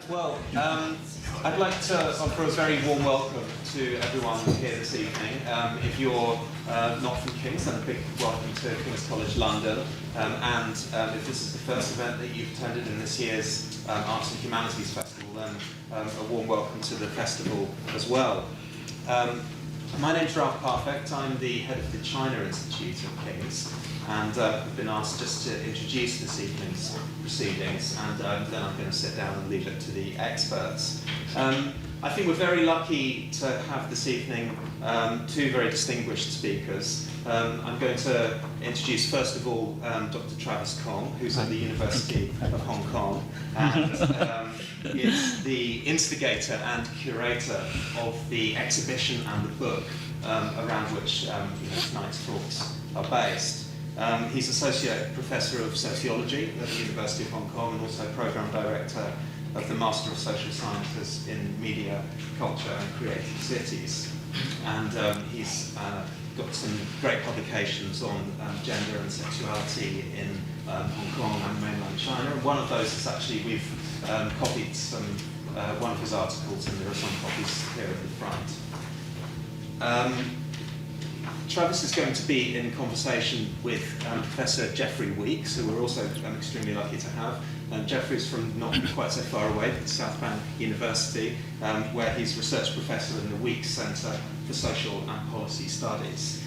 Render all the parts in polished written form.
Well, I'd like to offer a very warm welcome to everyone here this evening. If you're not from King's, then a big welcome to King's College London. And if this is the first event that you've attended in this year's Arts and Humanities Festival, then a warm welcome to the festival as well. My name's Ralph Parfect. I'm the head of the China Institute at King's, and I've been asked just to introduce this evening's proceedings, and then I'm going to sit down and leave it to the experts. I think we're very lucky to have this evening two very distinguished speakers. I'm going to introduce, first of all, Dr. Travis Kong, who's at the University of Hong Kong, and is the instigator and curator of the exhibition and the book around which tonight's talks are based. He's Associate Professor of Sociology at the University of Hong Kong and also Programme Director of the Master of Social Sciences in Media, Culture and Creative Cities. And he's got some great publications on gender and sexuality in Hong Kong and mainland China. And one of those is actually, we've copied one of his articles, and there are some copies here at the front. Travis is going to be in conversation with Professor Jeffrey Weeks, who we're also extremely lucky to have. Jeffrey's from not quite so far away, but South Bank University, where he's research professor in the Weeks Centre for Social and Policy Studies.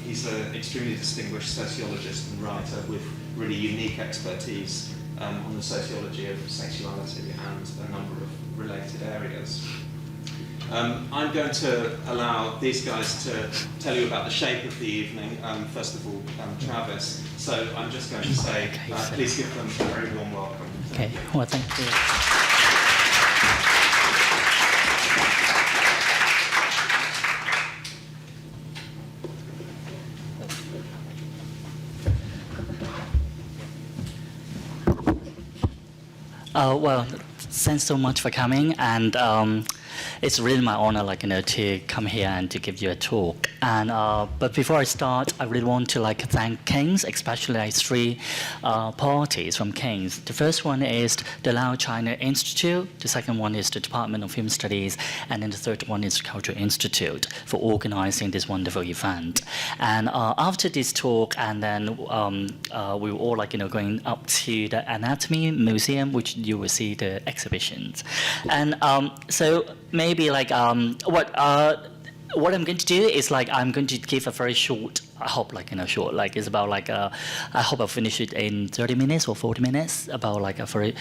He's an extremely distinguished sociologist and writer with really unique expertise on the sociology of sexuality and a number of related areas. I'm going to allow these guys to tell you about the shape of the evening. First of all, Travis. So I'm just going to say, please give them a very warm welcome. Okay, well, thank you. Well, thanks so much for coming, and it's really my honor, to come here and to give you a talk. And but before I start, I really want to thank King's, especially three parties from King's. The first one is the Lao China Institute. The second one is the Department of Film Studies, and then the third one is the Cultural Institute for organizing this wonderful event. And after this talk, and then we were all going up to the Anatomy Museum, which you will see the exhibitions. And so maybe what I'm going to do is I'm going to give a very short, I hope short, it's about I hope I'll finish it in 30 minutes or 40 minutes, about a very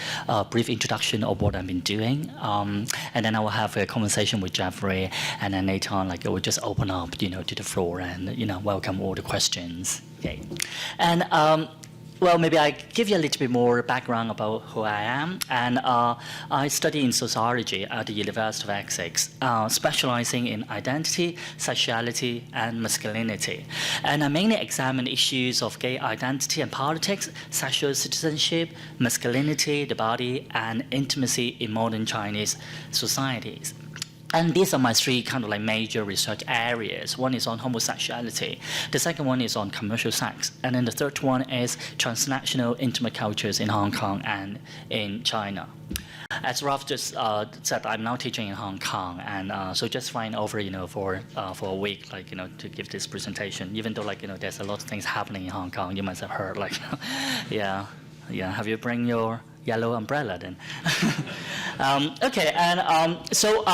brief introduction of what I've been doing. And then I will have a conversation with Jeffrey, and then later on it will just open up, to the floor and, welcome all the questions. Okay. And well, maybe I give you a little bit more background about who I am. And I study in sociology at the University of Essex, specializing in identity, sexuality, and masculinity. And I mainly examine issues of gay identity and politics, sexual citizenship, masculinity, the body, and intimacy in modern Chinese societies. And these are my three major research areas. One is on homosexuality. The second one is on commercial sex. And then the third one is transnational intimate cultures in Hong Kong and in China. As Ralph just said, I'm now teaching in Hong Kong, and so just flying over, for a week, to give this presentation. Even though, there's a lot of things happening in Hong Kong, you must have heard, yeah. Have you bring your yellow umbrella then? Okay, and so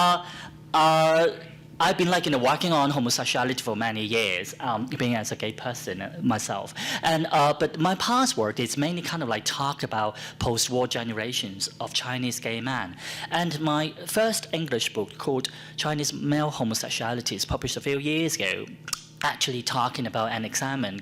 I've been working on homosexuality for many years, being as a gay person myself. And but my past work is mainly talk about post-war generations of Chinese gay men. And my first English book, called Chinese Male Homosexuality, is published a few years ago, actually talking about and examine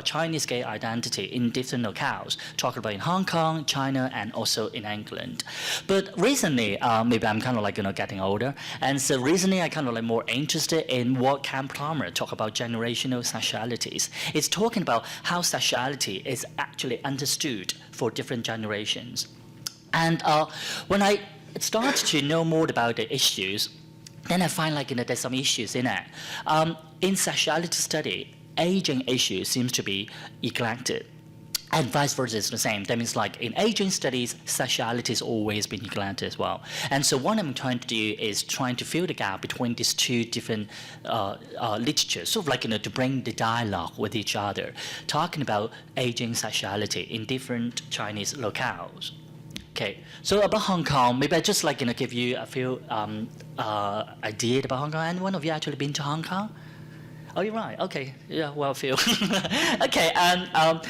Chinese gay identity in different locales, talking about in Hong Kong, China, and also in England. But recently, maybe I'm getting older, and so recently I more interested in what Cam Plummer talk about generational sexualities. It's talking about how sexuality is actually understood for different generations. And when I started to know more about the issues, then I find there's some issues in it. In sexuality study, aging issues seems to be neglected. And vice versa is the same. That means like in Asian studies, sexuality has always been neglected as well. And so what I'm trying to do is trying to fill the gap between these two different literatures, sort of like, to bring the dialogue with each other, talking about Asian sexuality in different Chinese locales. Okay, so about Hong Kong, maybe I just like, give you a few ideas about Hong Kong. Anyone of you actually been to Hong Kong? Oh, you're right. Okay. Yeah. Well, Phil. Okay.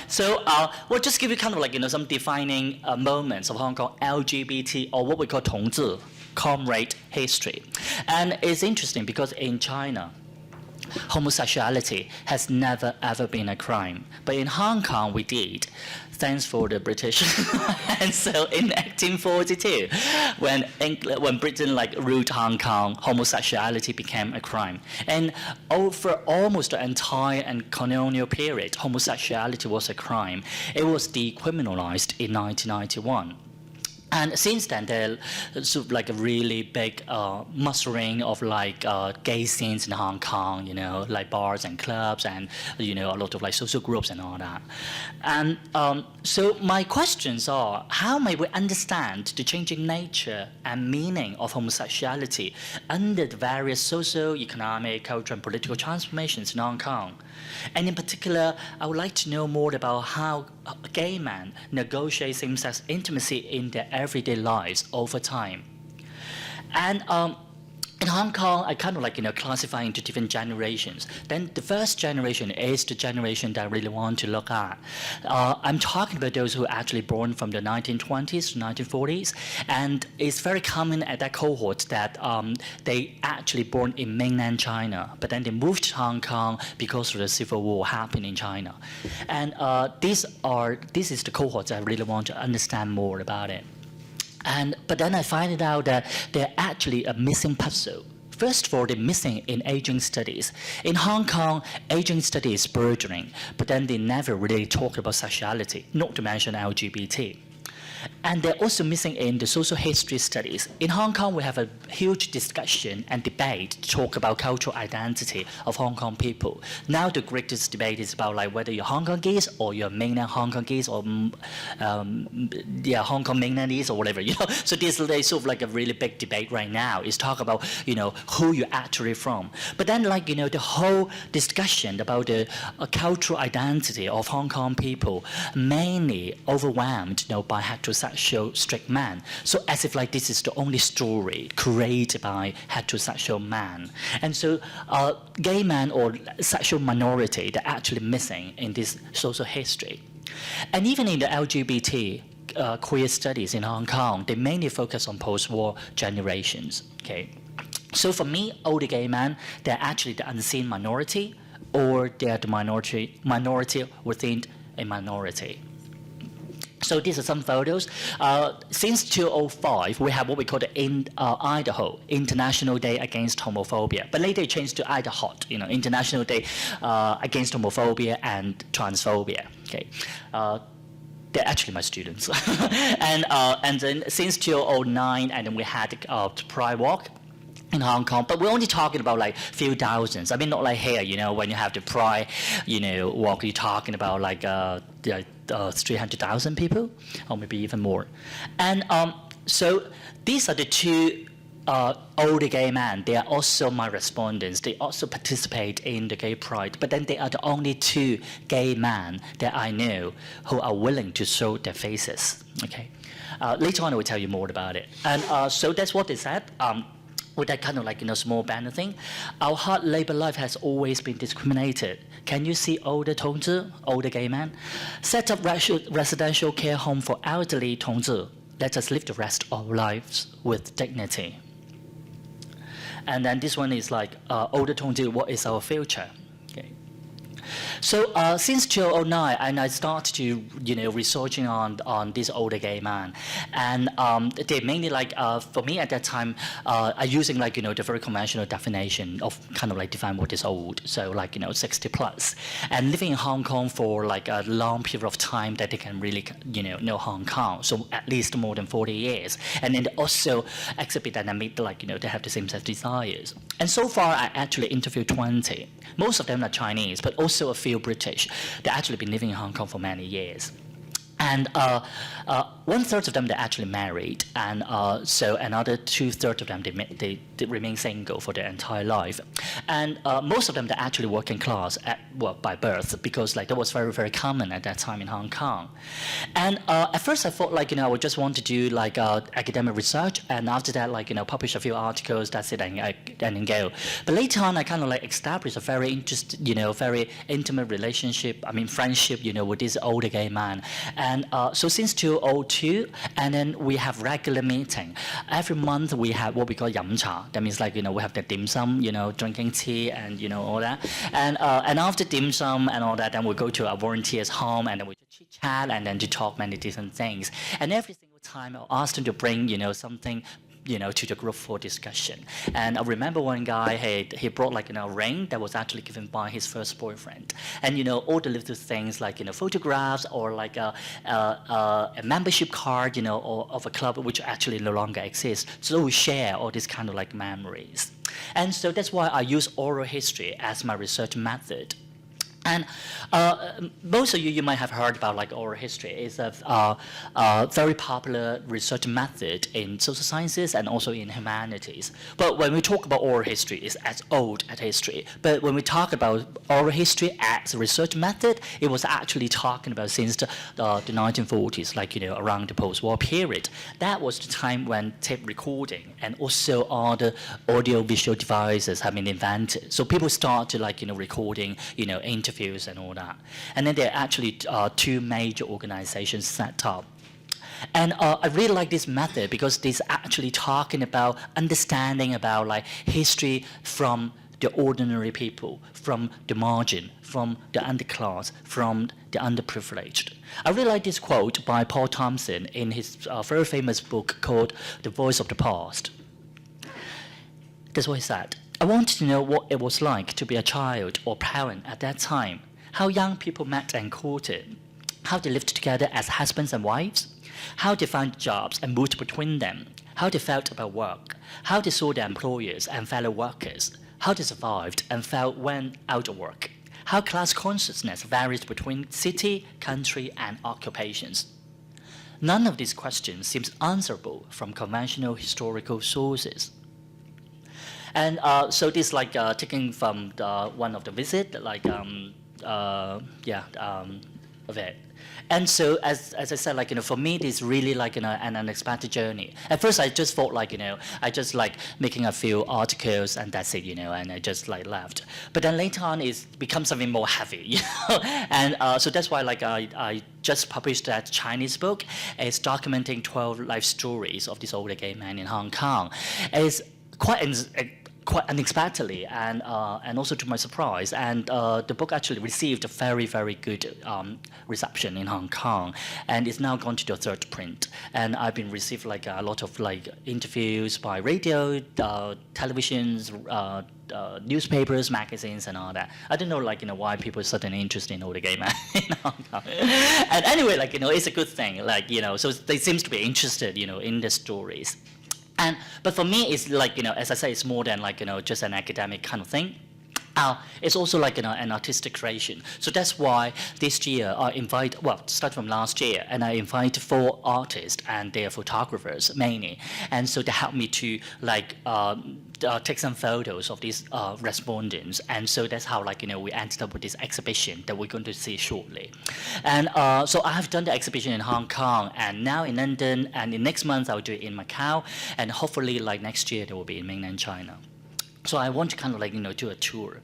So we'll just give you kind of like some defining moments of Hong Kong LGBT or what we call 同志, comrade history, and it's interesting because in China, homosexuality has never ever been a crime, but in Hong Kong we did, thanks for the British. And so in 1842, when Britain ruled Hong Kong, homosexuality became a crime. And over almost the entire and colonial period, homosexuality was a crime. It was decriminalized in 1991. And since then, there's sort of a really big mustering of gay scenes in Hong Kong, like bars and clubs and, a lot of social groups and all that. And so my questions are, how may we understand the changing nature and meaning of homosexuality under the various social, economic, cultural, and political transformations in Hong Kong? And in particular, I would like to know more about how gay men negotiate same-sex intimacy in their everyday lives over time. And in Hong Kong, I kind of classify into different generations. Then the first generation is the generation that I really want to look at. I'm talking about those who are actually born from the 1920s to 1940s, and it's very common at that cohort that they actually born in mainland China, but then they moved to Hong Kong because of the civil war happening in China. And this is the cohort that I really want to understand more about it. But then I find out that they're actually a missing puzzle. First of all, they're missing in Asian studies. In Hong Kong, Asian studies is burgeoning, but then they never really talk about sexuality, not to mention LGBT. And they're also missing in the social history studies. In Hong Kong, we have a huge discussion and debate to talk about cultural identity of Hong Kong people. Now the greatest debate is about whether you're Hong Kongese or you're mainland Hong Kongese or Hong Kong mainlandese or whatever. So there's sort of a really big debate right now. Is talk about who you're actually from. But then the whole discussion about the cultural identity of Hong Kong people mainly overwhelmed by heterosexual straight men. So as if this is the only story created by heterosexual men. And so gay men or sexual minority, they're actually missing in this social history. And even in the LGBT queer studies in Hong Kong, they mainly focus on post-war generations. Okay. So for me, older gay men, they're actually the unseen minority, or they're the minority within a minority. So these are some photos. Since 2005, we have what we call the Idaho International Day Against Homophobia, but later it changed to IDAHOT, International Day Against Homophobia and Transphobia. Okay. They're actually my students. And then since 2009, and then we had the Pride Walk in Hong Kong, but we're only talking about few thousands. I mean, not like here, when you have the Pride, walk, you're talking about 300,000 people, or maybe even more. And so these are the two older gay men. They are also my respondents. They also participate in the gay pride, but then they are the only two gay men that I know who are willing to show their faces. Okay. Later on, I will tell you more about it. And so that's what they said. With that kind of small banner thing, our hard labor life has always been discriminated. Can you see older 同志, older gay men? Set up residential care home for elderly 同志. Let us live the rest of our lives with dignity. And then this one is older 同志, what is our future? Okay. So since 2009, and I started to researching on these older gay men, and they mainly for me at that time, I using the very conventional definition of kind of define what is old, so 60 plus, and living in Hong Kong for a long period of time that they can really know Hong Kong, so at least more than 40 years, and then also exhibit and admit they have the same set of desires. And so far, I actually interviewed 20. Most of them are Chinese, but also a few British. They've actually been living in Hong Kong for many years. And 1/3 of them, they actually married, and so another 2/3 of them, they remain single for their entire life. And most of them, they're actually working class by birth, because like that was very, very common at that time in Hong Kong. And at first I thought like, I would just want to do like academic research, and after that, like, publish a few articles, that's it, and then go. But later on, I kind of like established a very very intimate relationship, friendship, with this older gay man. And so since 2002, and then we have regular meeting. Every month we have what we call yam cha. That means like, we have the dim sum, drinking tea and, all that. And after dim sum and all that, then we go to our volunteers' home, and then we chit chat, and then to talk many different things. And every single time I'll ask them to bring, something to the group for discussion. And I remember one guy, he brought like, a ring that was actually given by his first boyfriend. And, all the little things like, photographs, or like a membership card, or of a club which actually no longer exists. So we share all these kind of like memories. And so that's why I use oral history as my research method. And most of you might have heard about like oral history. It's a very popular research method in social sciences and also in humanities. But when we talk about oral history, it's as old as history. But when we talk about oral history as a research method, it was actually talking about since the 1940s, like, around the post-war period. That was the time when tape recording and also all the audio-visual devices have been invented. So people started like, recording, interviews and all that. And then there are actually two major organizations set up. And I really like this method because it's actually talking about understanding about like history from the ordinary people, from the margin, from the underclass, from the underprivileged. I really like this quote by Paul Thompson in his very famous book called The Voice of the Past. That's what he said. I wanted to know what it was like to be a child or parent at that time, how young people met and courted, how they lived together as husbands and wives, how they found jobs and moved between them, how they felt about work, how they saw their employers and fellow workers, how they survived and felt when out of work, how class consciousness varies between city, country, and occupations. None of these questions seems answerable from conventional historical sources. And so this like taken from one of the visit, like of it. And so as I said, like, for me, this is really like, an unexpected journey. At first, I just thought like, I just like making a few articles and that's it, and I just like left. But then later on, it becomes something more heavy, And so that's why like I just published that Chinese book. It's documenting 12 life stories of this older gay man in Hong Kong. It's quite unexpectedly, and also to my surprise, and the book actually received a very, very good reception in Hong Kong, and it's now gone to the third print. And I've been received like a lot of like interviews by radio, televisions, newspapers, magazines, and all that. I don't know, like, why people are suddenly interested in older gay men in Hong Kong. And anyway, like, it's a good thing, like, so they seem to be interested, in the stories. But for me, it's like, as I say, it's more than like, just an academic kind of thing. It's also like, an artistic creation. So that's why this year I start from last year, and I invite 4 artists, and they are photographers mainly. And so they help me to like take some photos of these respondents. And so that's how like, we ended up with this exhibition that we're going to see shortly. And so I have done the exhibition in Hong Kong, and now in London, and in next month I'll do it in Macau, and hopefully like next year they will be in mainland China. So I want to kind of like, do a tour.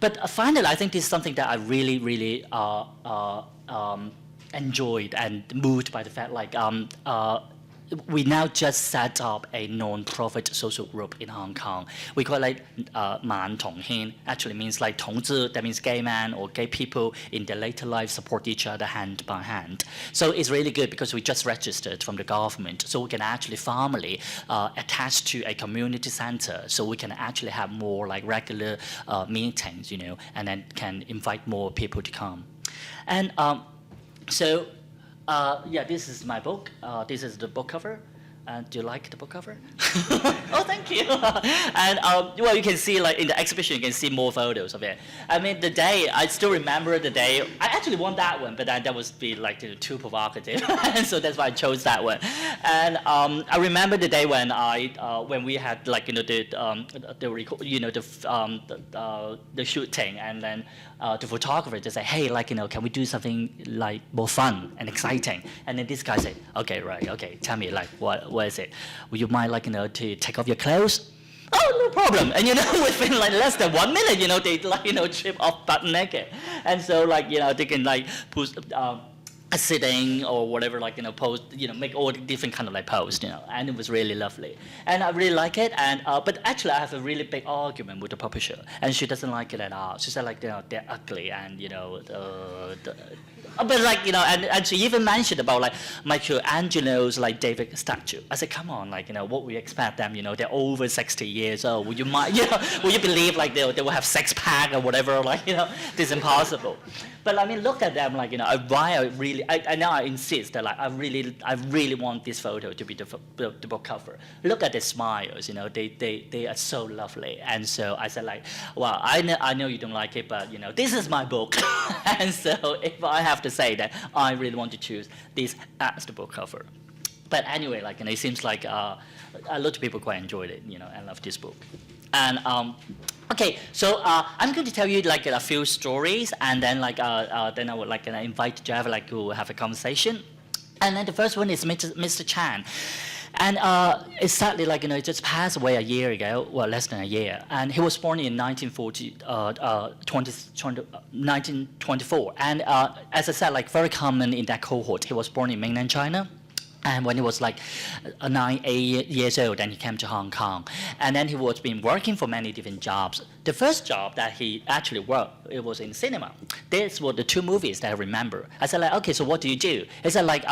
But finally, I think this is something that I really, really enjoyed and moved by the fact like we now just set up a non-profit social group in Hong Kong. We call it like Man Tong Hin. Actually means like Tong Zi, that means gay man or gay people in their later life support each other hand by hand. So it's really good because we just registered from the government. So we can actually formally attach to a community center. So we can actually have more like regular meetings, and then can invite more people to come. And this is my book. This is the book cover. Do you like the book cover? Oh, thank you. And well, you can see like in the exhibition, you can see more photos of it. I mean, the day I still remember the day. I actually want that one, but that was be like too provocative, and so that's why I chose that one. And I remember the day when when we had like the shooting, and then the photographer just said, hey, like can we do something like more fun and exciting? And then this guy said, okay, right, okay, tell me like what is it? Would you mind like to take off your clothes? Oh, no problem. And within like less than 1 minute, they like trip off butt naked, and so like they can like push. Sitting or whatever, like pose, make all the different kind of like pose, and it was really lovely, and I really like it. And but actually, I have a really big argument with the publisher, and she doesn't like it at all. She said like they're ugly, and but like and she even mentioned about like Michelangelo's like David statue. I said, come on, like what we expect them, they're over 60 years old. Would you mind, would you believe like they will have sex pack or whatever, like this is impossible. But I mean, look at them, like why I now I insist that like I really want this photo to be the book cover. Look at the smiles, they are so lovely. And so I said like, well, I know you don't like it, but this is my book, and so if I have to say that I really want to choose this as the book cover. But anyway, like it seems like a lot of people quite enjoyed it, and love this book. And okay, so I'm going to tell you like a few stories, and then like then I would like invite Jeff like to have a conversation. And then the first one is Mr. Chan, and it's sadly like he just passed away a year ago, well less than a year, and he was born in 1924, and as I said, like very common in that cohort. He was born in mainland China. And when he was like 8 years old, then he came to Hong Kong. And then he was been working for many different jobs. The first job that he actually worked, it was in cinema. These were the 2 movies that I remember. I said like, okay, so what do you do? He said like,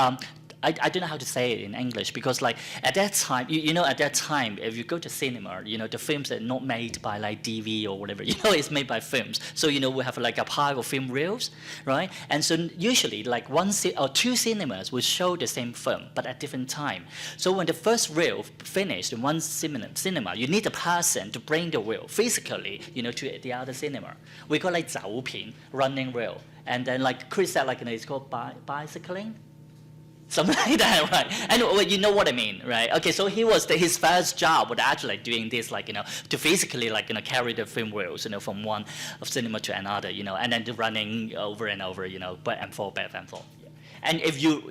I don't know how to say it in English, because like at that time, at that time, if you go to cinema, the films are not made by like DV or whatever, it's made by films. So, we have like a pile of film reels, right? And so usually like 1 or 2 cinemas will show the same film, but at different time. So when the first reel finished in 1 cinema, you need a person to bring the reel physically, to the other cinema. We call like 走片, running reel. And then like Chris said, like, it's called bicycling. Something like that, right? And well, you know what I mean, right? Okay, so his first job was actually doing this, like to physically like carry the film reels, from one of cinema to another, and then running over and over, back and forth. And if you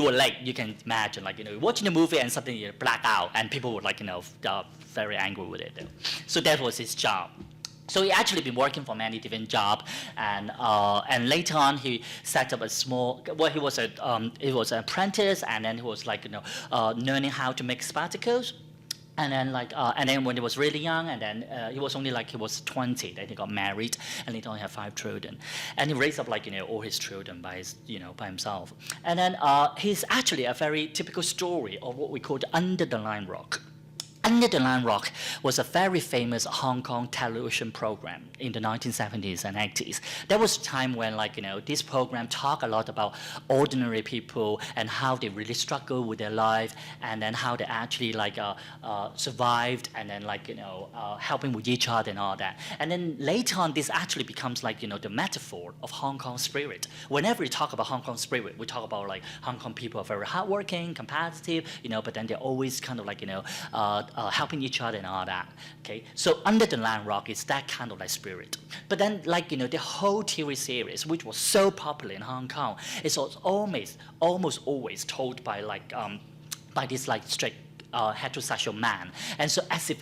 were late, you can imagine like watching the movie and suddenly you black out, and people were like very angry with it. So that was his job. So he actually been working for many different jobs, and later on he set up a small. Well, he was an apprentice, and then he was like learning how to make spectacles, and then when he was really young, and then he was 20, then he got married, and later on he had 5 children, and he raised up all his children by himself, and then he's actually a very typical story of what we call the Under the Line Rock. Under the Line Rock was a very famous Hong Kong television program in the 1970s and 80s. There was a time when, this program talked a lot about ordinary people and how they really struggle with their life, and then how they actually survived, and then helping with each other and all that. And then later on, this actually becomes the metaphor of Hong Kong spirit. Whenever we talk about Hong Kong spirit, we talk about Hong Kong people are very hardworking, competitive, but then they're always kind of helping each other and all that. Okay, so Under the Line Rock is that kind of spirit. But then the whole TV series, which was so popular in Hong Kong, is almost always told by this strict heterosexual man, and so as if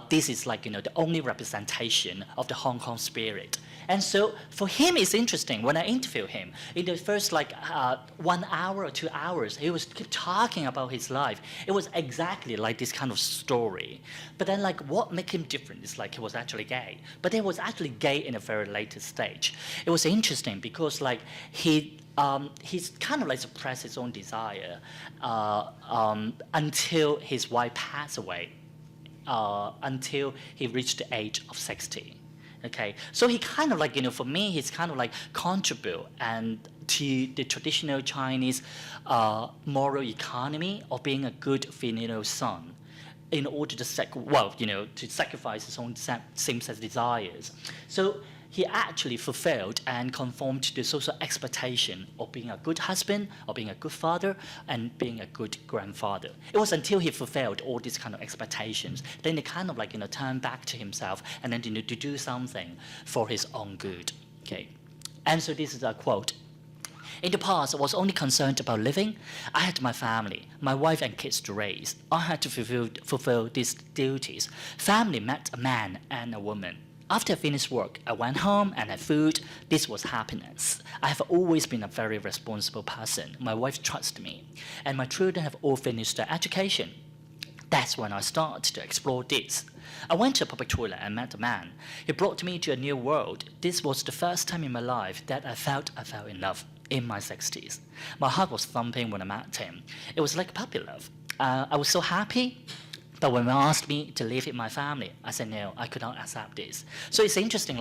this is the only representation of the Hong Kong spirit. And so for him, it's interesting. When I interviewed him in the first 1 hour or 2 hours, he was keep talking about his life. It was exactly like this kind of story. But then what made him different is he was actually gay. But he was actually gay in a very later stage. It was interesting because he's kind of suppressed his own desire until his wife passed away, until he reached the age of 60. Okay, so he kind of for me, he's kind of contribute and to the traditional Chinese moral economy of being a good filial son in order to to sacrifice his own same-sex desires. So he actually fulfilled and conformed to the social expectation of being a good husband, of being a good father, and being a good grandfather. It was until he fulfilled all these kind of expectations, then he kind of turned back to himself and then to do something for his own good. Okay, and so this is a quote. In the past, I was only concerned about living. I had my family, my wife and kids to raise. I had to fulfill these duties. Family meant a man and a woman. After I finished work, I went home and had food. This was happiness. I have always been a very responsible person. My wife trusts me, and my children have all finished their education. That's when I started to explore this. I went to a public toilet and met a man. He brought me to a new world. This was the first time in my life that I felt in love. In my 60s. My heart was thumping when I met him. It was like puppy love. I was so happy, but when he asked me to live with my family, I said no, I could not accept this. So it's interesting,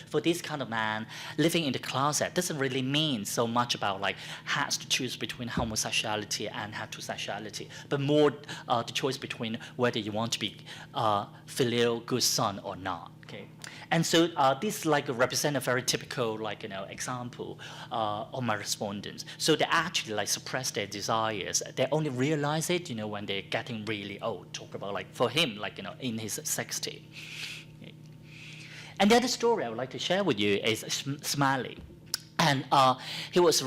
for this kind of man, living in the closet doesn't really mean so much about has to choose between homosexuality and heterosexuality, but more the choice between whether you want to be filial good son or not. Okay, and so this represent a very typical example of my respondents. So they actually suppress their desires. They only realize it when they're getting really old. Talk about for him in his 60s. Okay. And the other story I would like to share with you is Smiley, and he was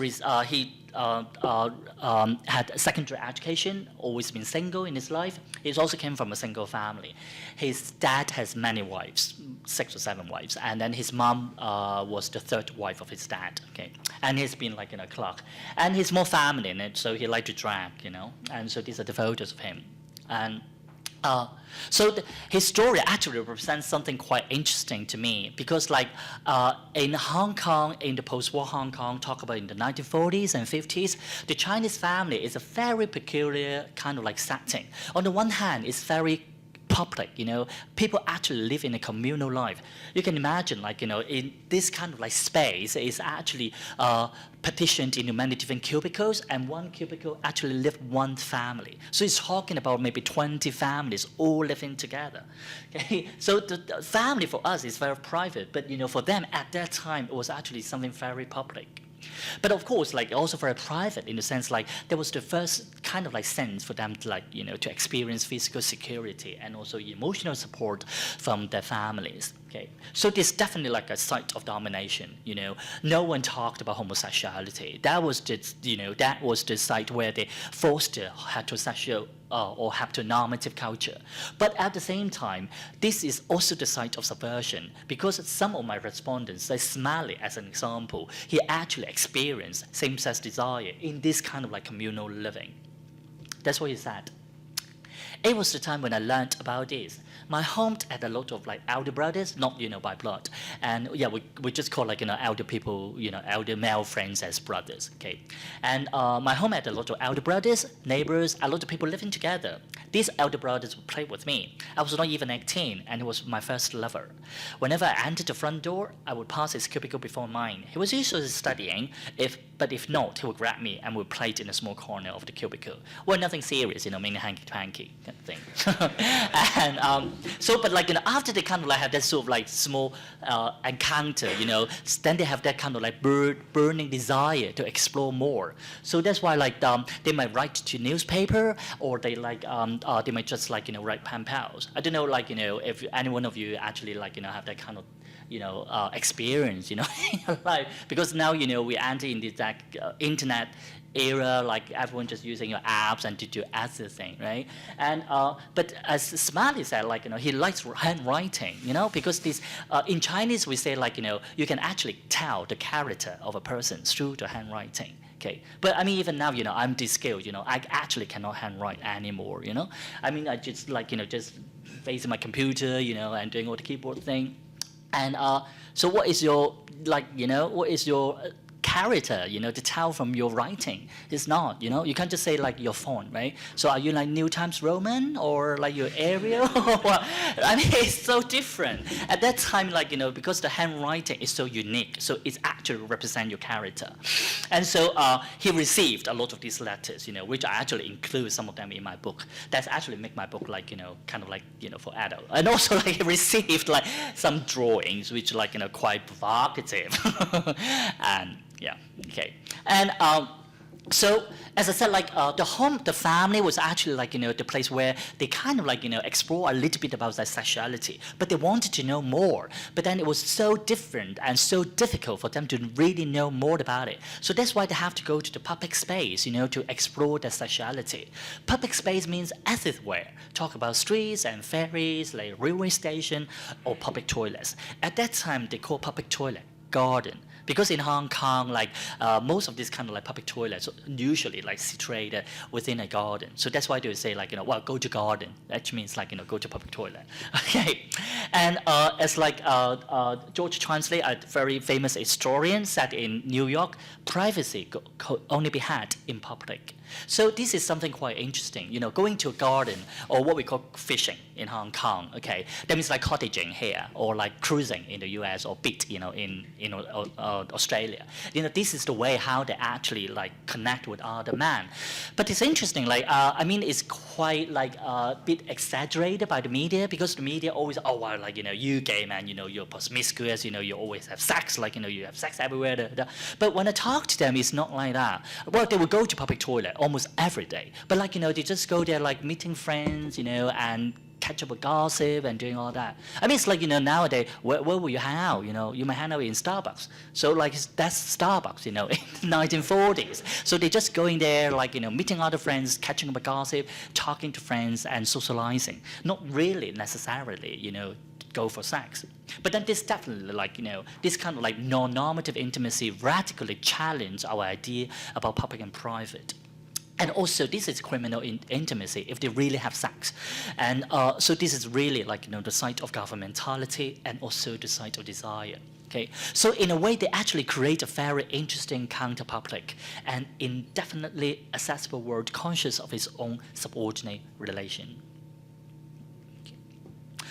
had a secondary education, always been single in his life. He also came from a single family. His dad has many wives, 6 or 7 wives, and then his mom was the 3rd wife of his dad. Okay, and he's been a clerk, and he's more feminine, so he liked to drag, and so these are the photos of him, and. His story actually represents something quite interesting to me because in Hong Kong, in the post-war Hong Kong, talk about in the 1940s and 50s, the Chinese family is a very peculiar kind of setting. On the one hand, it's very public, people actually live in a communal life. You can imagine, in this kind of space, is actually partitioned into many different cubicles, and one cubicle actually live one family. So it's talking about maybe 20 families all living together. Okay? So the family for us is very private, but for them at that time, it was actually something very public. But of course, also very private in the sense there was the first kind of sense for them to to experience physical security and also emotional support from their families. Okay, so there's definitely a site of domination. No one talked about homosexuality. That was the site where they fostered heterosexual or heteronormative culture. But at the same time, this is also the site of subversion because some of my respondents, like Smiley as an example, he actually experienced same-sex desire in this kind of communal living. That's what he said. It was the time when I learned about this. My home had a lot of elder brothers, not by blood, and yeah, we just call elder people, elder male friends as brothers. Okay, and my home had a lot of elder brothers, neighbors, a lot of people living together. These elder brothers would play with me. I was not even 18, and he was my first lover. Whenever I entered the front door, I would pass his cubicle before mine. He was usually studying, but if not, he would grab me and would play it in a small corner of the cubicle. Well, nothing serious, mainly hanky-panky kind of thing. And after they kind of have that sort of small encounter, then they have that kind of burning desire to explore more. So that's why they might write to newspaper, or they might just write pen pals. I don't know if any one of you actually have that kind of experience in your life, because now we enter in this internet era, everyone just using your apps and to do everything, right? And but as Smiley said, he likes handwriting, because this in Chinese we say you can actually tell the character of a person through the handwriting. Okay, but I mean even now I'm de-skilled, I actually cannot handwrite anymore, I mean I just just facing my computer, and doing all the keyboard thing. And so what is your what is your character, to tell from your writing. It's not, you can't just say like your font, right? So are you like New Times Roman or like your Arial? I mean, it's so different. At that time, like, because the handwriting is so unique, so it actually represents your character. And so he received a lot of these letters, which I actually include some of them in my book. That's actually make my book like, kind of like, for adult. And also like he received like some drawings, which like, quite provocative. And yeah, okay. And so, as I said, like the family was actually like, the place where they kind of like, explore a little bit about their sexuality, but they wanted to know more. But then it was so different and so difficult for them to really know more about it. So that's why they have to go to the public space, to explore their sexuality. Public space means everywhere. Talk about streets and ferries, like railway station or public toilets. At that time, they call public toilet garden. Because in Hong Kong, like most of these kind of like public toilets usually like situated within a garden. So that's why they would say like, well, go to garden. That means like, go to public toilet. Okay. And as like George Translate, a very famous historian, said in New York, privacy could only be had in public. So this is something quite interesting, going to a garden or what we call fishing in Hong Kong, okay? That means like cottaging here or like cruising in the US or beat, in Australia. This is the way how they actually like connect with other men. But it's interesting, like, I mean, it's quite like a bit exaggerated by the media because the media always, oh, well, like, you gay man, you're promiscuous, you always have sex, like, you have sex everywhere. But when I talk to them, it's not like that. Well, they will go to public toilet almost every day. But like, they just go there like meeting friends, and catch up with gossip and doing all that. I mean, it's like, nowadays, where will you hang out? You might hang out in Starbucks. So like, that's Starbucks, in the 1940s. So they're just going there, like, meeting other friends, catching up with gossip, talking to friends and socializing. Not really necessarily, go for sex. But then this definitely like, this kind of like non-normative intimacy radically challenged our idea about public and private. And also, this is criminal intimacy if they really have sex. And so this is really like, the site of governmentality and also the site of desire. Okay, so in a way, they actually create a very interesting counterpublic and indefinitely accessible world conscious of its own subordinate relation.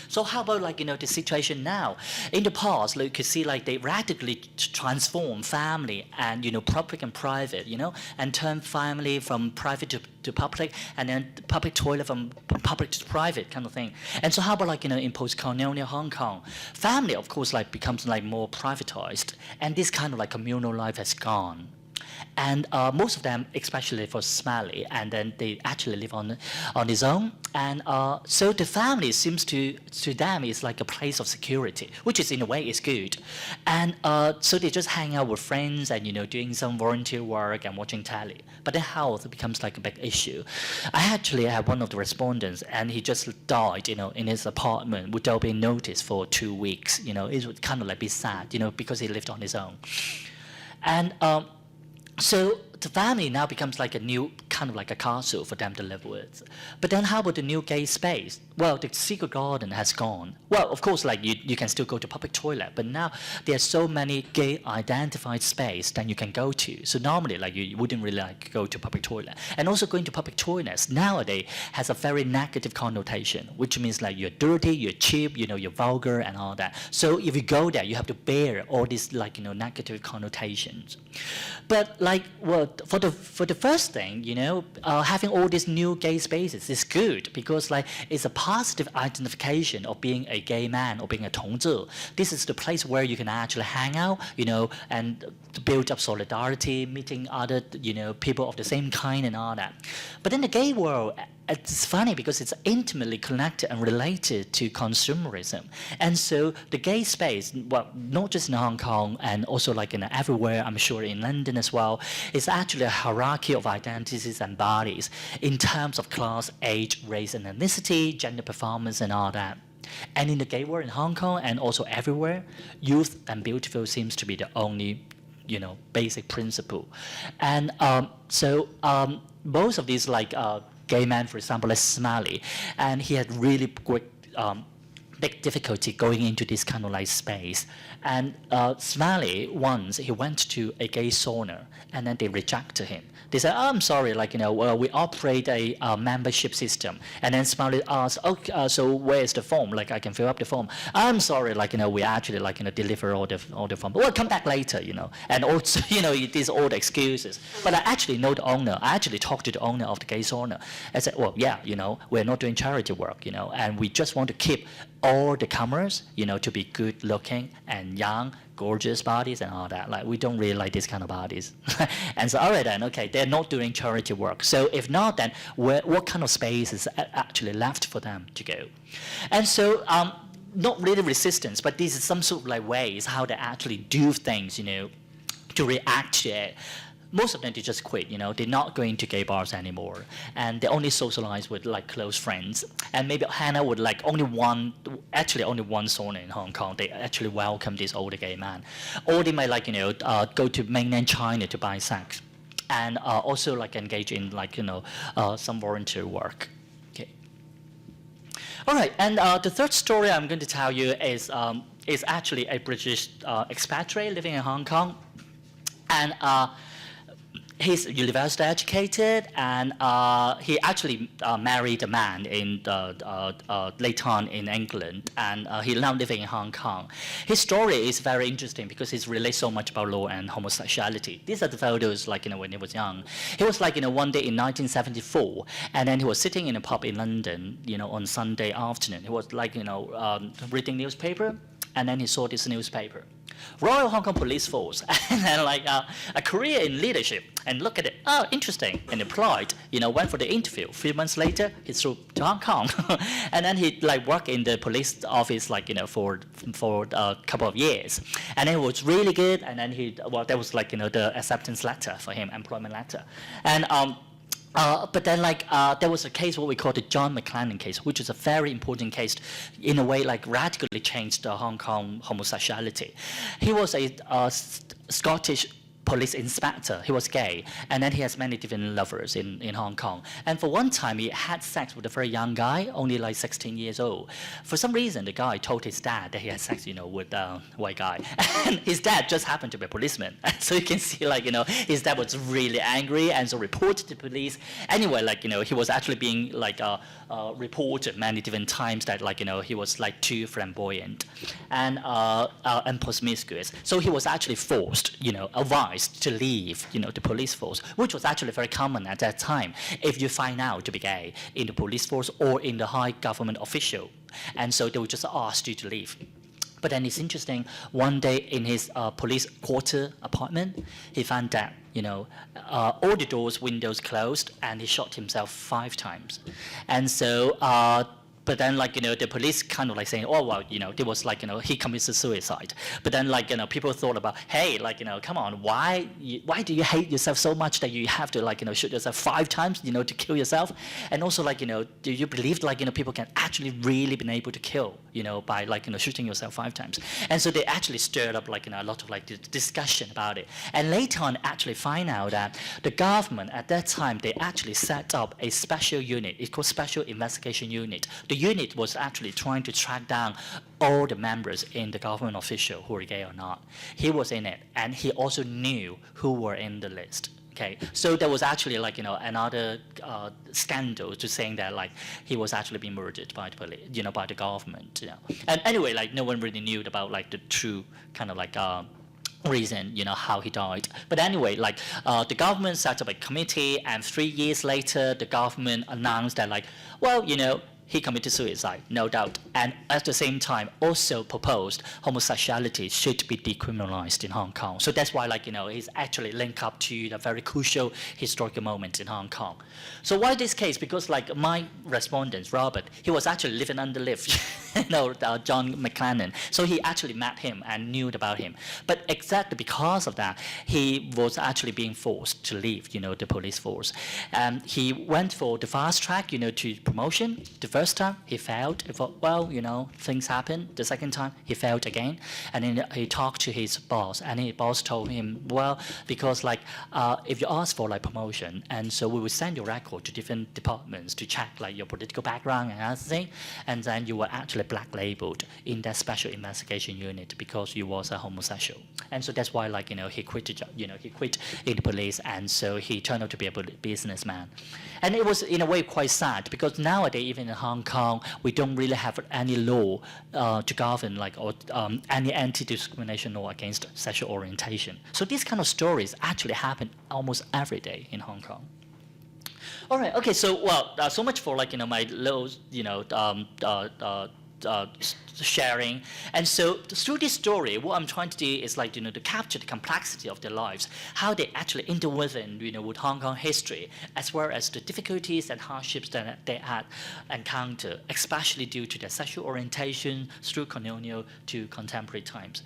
So how about like, the situation now? In the past, like, you could see like they radically transform family and, public and private, and turn family from private to public and then public toilet from public to private kind of thing. And so how about like, in post-colonial Hong Kong, family, of course, like becomes like more privatized and this kind of like communal life has gone. And most of them, especially for Smiley, and then they actually live on his own. And so the family seems to them is like a place of security, which is in a way is good. And so they just hang out with friends and doing some volunteer work and watching telly. But the health becomes like a big issue. I actually have one of the respondents, and he just died, in his apartment without being noticed for 2 weeks. It would kind of like be sad, because he lived on his own. And so the family now becomes like a new kind of like a castle for them to live with. But then how about the new gay space? Well, the secret garden has gone. Well, of course, like you can still go to public toilet, but now there are so many gay identified space that you can go to. So normally, like you wouldn't really like go to public toilet. And also going to public toilets nowadays has a very negative connotation, which means like you're dirty, you're cheap, you're vulgar and all that. So if you go there, you have to bear all these like, negative connotations. But like, well, for the first thing, having all these new gay spaces is good because like it's a positive identification of being a gay man or being a 同志. This is the place where you can actually hang out, and build up solidarity, meeting other, people of the same kind and all that. But in the gay world, it's funny because it's intimately connected and related to consumerism. And so the gay space, well, not just in Hong Kong and also like everywhere, I'm sure in London as well, is actually a hierarchy of identities and bodies in terms of class, age, race and ethnicity, gender performance and all that. And in the gay world in Hong Kong and also everywhere, youth and beautiful seems to be the only basic principle. And so most of these like gay men, for example, like Smiley, and he had really great big difficulty going into this kind of like space. And Smiley once he went to a gay sauna, and then they rejected him. They said, "Oh, I'm sorry, like we operate a membership system." And then Smiley asked, "Okay, so where's the form? Like I can fill up the form." "I'm sorry, like we actually like deliver all the form. Well, come back later, And also these all the excuses. But I actually know the owner. I actually talked to the owner of the gay sauna. I said, "Well, yeah, we're not doing charity work, and we just want to keep all the comers, to be good looking and young, gorgeous bodies and all that. Like we don't really like this kind of bodies." And so, all right then, okay, they're not doing charity work. So if not, then what kind of space is actually left for them to go? And so, not really resistance, but these are some sort of like ways how they actually do things, to react to it. Most of them, they just quit, they're not going to gay bars anymore. And they only socialize with like close friends. And maybe Hannah would like only one sauna in Hong Kong. They actually welcome this older gay man. Or they might like, go to mainland China to buy sex. And also like engage in like, some volunteer work. Okay. All right, and the third story I'm going to tell you is actually a British expatriate living in Hong Kong. And he's university educated, and he actually married a man in later on in England, and he now living in Hong Kong. His story is very interesting because it relates so much about law and homosexuality. These are the photos like when he was young. He was like one day in 1974, and then he was sitting in a pub in London, on Sunday afternoon. He was like reading newspaper, and then he saw this newspaper. Royal Hong Kong Police Force, and then like a career in leadership. And look at it, oh, interesting, and applied. Went for the interview. 3 months later, he flew to Hong Kong, and then he like worked in the police office like for a couple of years, and then it was really good. And then there was like the acceptance letter for him, employment letter, and. But then, there was a case what we call the John McClellan case, which is a very important case, in a way, like radically changed the Hong Kong homosexuality. He was a Scottish police inspector. He was gay, and then he has many different lovers in Hong Kong. And for one time, he had sex with a very young guy, only like 16 years old. For some reason, the guy told his dad that he had sex, with a white guy. And his dad just happened to be a policeman. And so you can see, his dad was really angry, and so reported to police. Anyway, he was actually being reported many different times that he was too flamboyant and promiscuous. So he was actually forced, advised to leave, the police force, which was actually very common at that time if you find out to be gay in the police force or in the high government official. And so they would just ask you to leave. But then it's interesting, one day in his police quarter apartment, he found that, all the doors, windows closed, and he shot himself 5 times. And so, but then, the police kind of saying, "Oh, well, there was he committed suicide." But then, people thought about, hey, come on, why do you hate yourself so much that you have to, shoot yourself 5 times, to kill yourself? And also, do you believe, people can actually really been able to kill, by, shooting yourself 5 times? And so they actually stirred up, a lot of, discussion about it. And later on, actually find out that the government at that time, they actually set up a special unit. It's called Special Investigation Unit. The unit was actually trying to track down all the members in the government official who were gay or not. He was in it, and he also knew who were in the list. Okay, so there was actually another scandal to saying that he was actually being murdered by the police, by the government. And anyway, no one really knew about the true kind of reason, how he died. But anyway, the government set up a committee, and 3 years later, the government announced that well, he committed suicide, no doubt. And at the same time, also proposed homosexuality should be decriminalized in Hong Kong. So that's why, he's actually linked up to the very crucial historical moment in Hong Kong. So why this case? Because, my respondent, Robert, he was actually living under lift, John McClellan. So he actually met him and knew about him. But exactly because of that, he was actually being forced to leave, the police force. He went for the fast track, to promotion. The first time he failed. He thought, well, things happen. The second time he failed again, and then he talked to his boss, and his boss told him, well, because if you ask for promotion, and so we will send your record to different departments to check your political background and everything, and then you will actually get black labeled in that special investigation unit because he was a homosexual. And so that's why, like, he quit, he quit in the police, and so he turned out to be a businessman. And it was, in a way, quite sad because nowadays, even in Hong Kong, we don't really have any law to govern, like, or any anti-discrimination law against sexual orientation. So these kind of stories actually happen almost every day in Hong Kong. All right. Okay. So, well, so much for, like, my little, sharing. And so through this story, what I'm trying to do is, like, to capture the complexity of their lives, how they actually interwoven, with Hong Kong history, as well as the difficulties and hardships that they had encountered, especially due to their sexual orientation through colonial to contemporary times.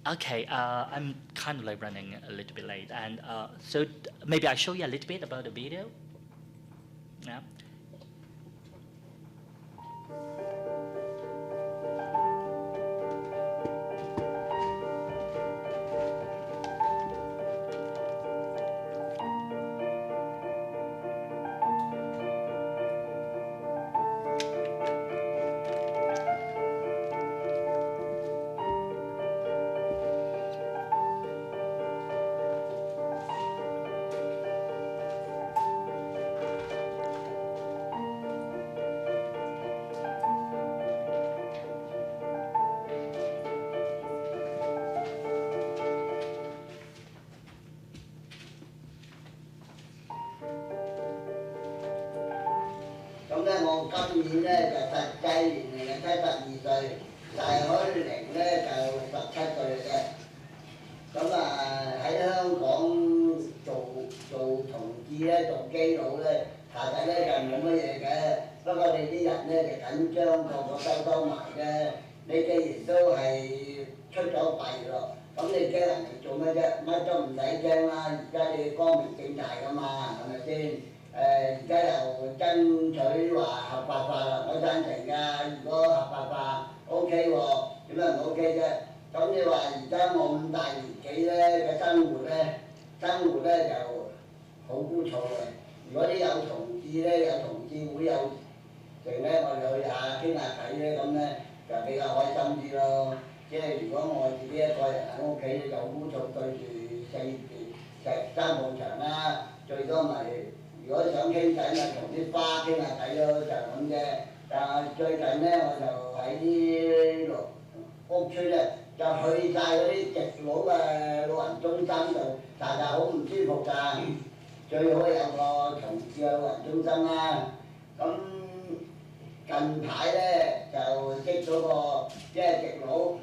Okay, I'm kind of like running a little bit late, and so maybe I show you a little bit about the video. Yeah.我今年咧就實際年齡係72歲，但係開齡咧就17歲嘅。咁喺香港做同志咧，做基佬咧，其實咧就冇乜嘢嘅。不過你啲人咧就緊張，個個收埋啫。你既然都係出咗櫃咯，咁你驚人哋做咩啫？乜都唔使驚啦，而家你光明正大噶嘛，係咪先？而家又爭取話合法化啦，我贊成㗎。如果合法化 OK 喎，點解唔 OK 啫？咁你話而家我咁大年紀咧嘅生活咧就好枯燥嘅。如果啲有同志咧，有同志會有成咧，我哋去下傾下偈咧，咁咧就比較開心啲咯。即係如果我自己一個人喺屋企咧，就好枯燥對住三埲牆啦，最多咪〜如果想傾偈咪同啲花傾下偈咯，就咁啫。但係最近咧，我就喺啲屋村咧，就去晒嗰啲直佬嘅老人中心度，但係好唔舒服㗎。最好有個同志嘅老人中心啦。咁近排咧就識咗個即係直佬，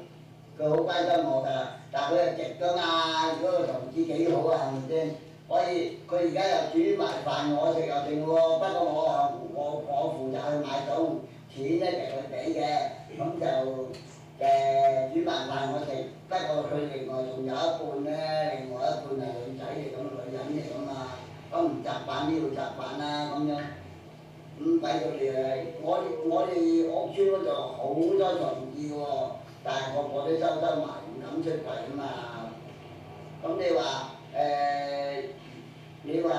佢好關心我㗎，但係佢係直㗎嘛，如果個同志幾好啊，係咪先？可以，佢而家又煮埋飯我食又定喎。不過我負責去買餸，錢咧就佢俾嘅，咁就煮埋飯我食。不過佢另外仲有一半咧，另外一半係女仔嚟咁，女人嚟㗎嘛，咁唔習慣呢度習慣啦咁樣。咁俾到你我哋屋村嗰度好多同志喎，但係個個都收埋，唔敢出櫃啊嘛。咁你話？你話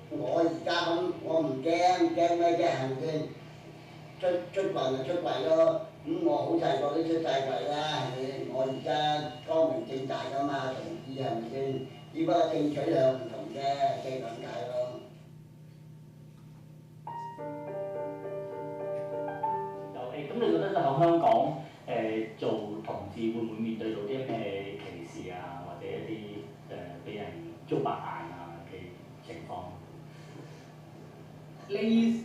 我而家咁，我唔驚咩啫？係咪先？出櫃咪出櫃咯。咁我好細個都出世櫃啦，係咪？我而家光明正大㗎嘛，同志係咪先？只不過性取向唔同啫，即係咁解咯。咁你覺得喺香港做同志會唔會面對到啲咩歧視啊，或者一啲俾人捉白眼啊嘅情況？呢近10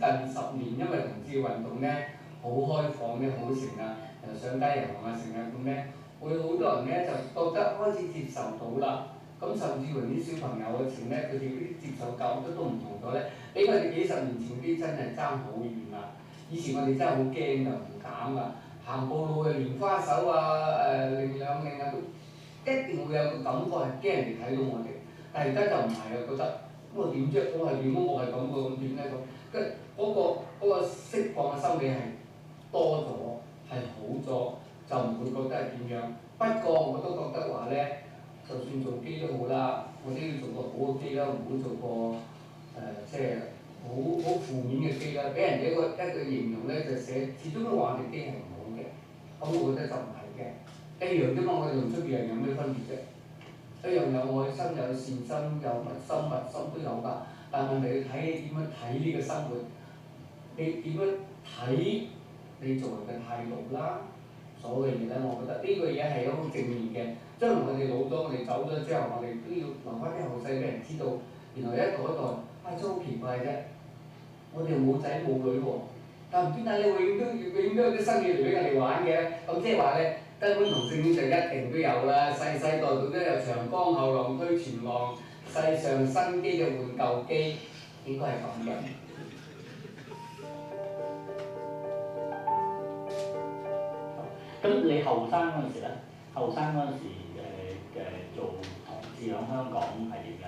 年，因為同志運動咧好開放咧，好成啊，又上街遊行啊，成啊咁咧，會好多人咧就覺得開始接受到啦。咁甚至乎啲小朋友嘅情咧，佢哋啲接受教育都唔同咗咧，比我哋幾十年前啲真係爭好遠啦。以前我哋真係好驚㗎，唔敢㗎，行步路嘅蓮花手啊，令兩令啊，都一定會有個感覺係驚人哋睇到我哋。但係而家就唔係啊，覺得咁我點啫？我係點啊？我係咁嘅，咁點咧咁？跟嗰個釋放嘅心理係多咗，係好咗，就唔會覺得係點樣。不過我都覺得話咧，就算做基都好啦，我都要做個好嘅基啦，唔好做個即係好負面嘅機啦，俾人哋一個形容咧就寫，始終都話我哋機係唔好嘅。咁我覺得就唔係嘅，一樣啫嘛，我哋同出邊人有咩分別啫？一樣有愛心、有善心、有物心都有㗎。但係問題要睇你點樣睇呢個生活，你點樣睇你做人嘅態度啦。所謂嘢咧，我覺得呢個嘢係一個好正面嘅。將來我哋老咗，我哋走咗之後，我哋都要留翻啲後世俾人知道，原來一代一代真係好奇怪啫。我哋冇仔冇女喎，但唔知點解你永遠都有啲新嘢嚟俾我哋玩嘅。咁即係話咧，根本同性戀就一定都有啦，世代都有長江後浪推前浪，世上新機就換舊機，應該係咁嘅。咁你後生嗰陣時咧，後生嗰陣時做同志喺香港係點樣？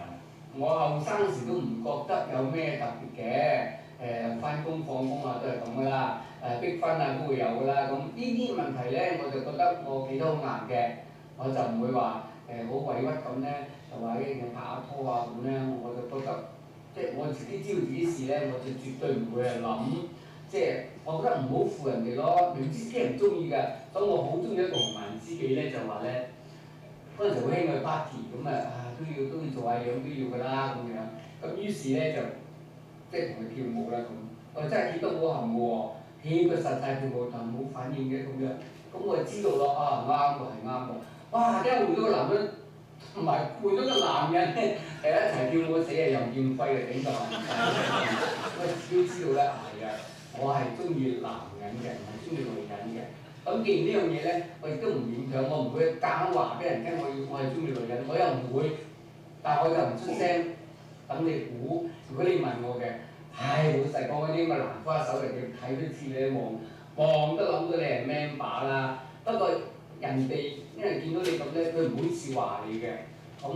我後生時都唔覺得有咩特別嘅，翻工放工啊都係咁噶啦，逼婚啊都會有噶啦。咁呢啲問題咧，我就覺得我企得好硬嘅，我就唔會話好委屈咁咧，就話拍下拖啊咁咧，我就覺得即係我自己知道自己事咧，我就絕對唔會係諗。即係我覺得唔好負人哋咯，明知啲人唔中意㗎，所以我好中意一個紅顏知己咧，就話咧嗰陣時好興去 party 咁都要做下樣都要㗎啦咁樣，咁於是咧就即係同佢跳舞啦咁，我真係跳得好含喎，跳個實際跳舞但冇反應嘅咁樣，咁我就知道咯啱喎係啱喎，哇！一換咗個男人同埋換咗個男人咧一齊跳舞死啊又見輝啊頂到，我自己知道咧係啊。我係中意男人嘅，唔係中意女人嘅。咁既然呢樣嘢咧，我亦都唔勉強，我唔會夾硬話俾人聽，我係中意女人，我又唔會，但係我就唔出聲，等你估。如果你問我嘅，老實講嗰啲咁嘅蘭花手嚟嘅，睇都知你望都諗到你係 member 啦。不過人哋因為見到你咁咧，佢唔好意思話你嘅，咁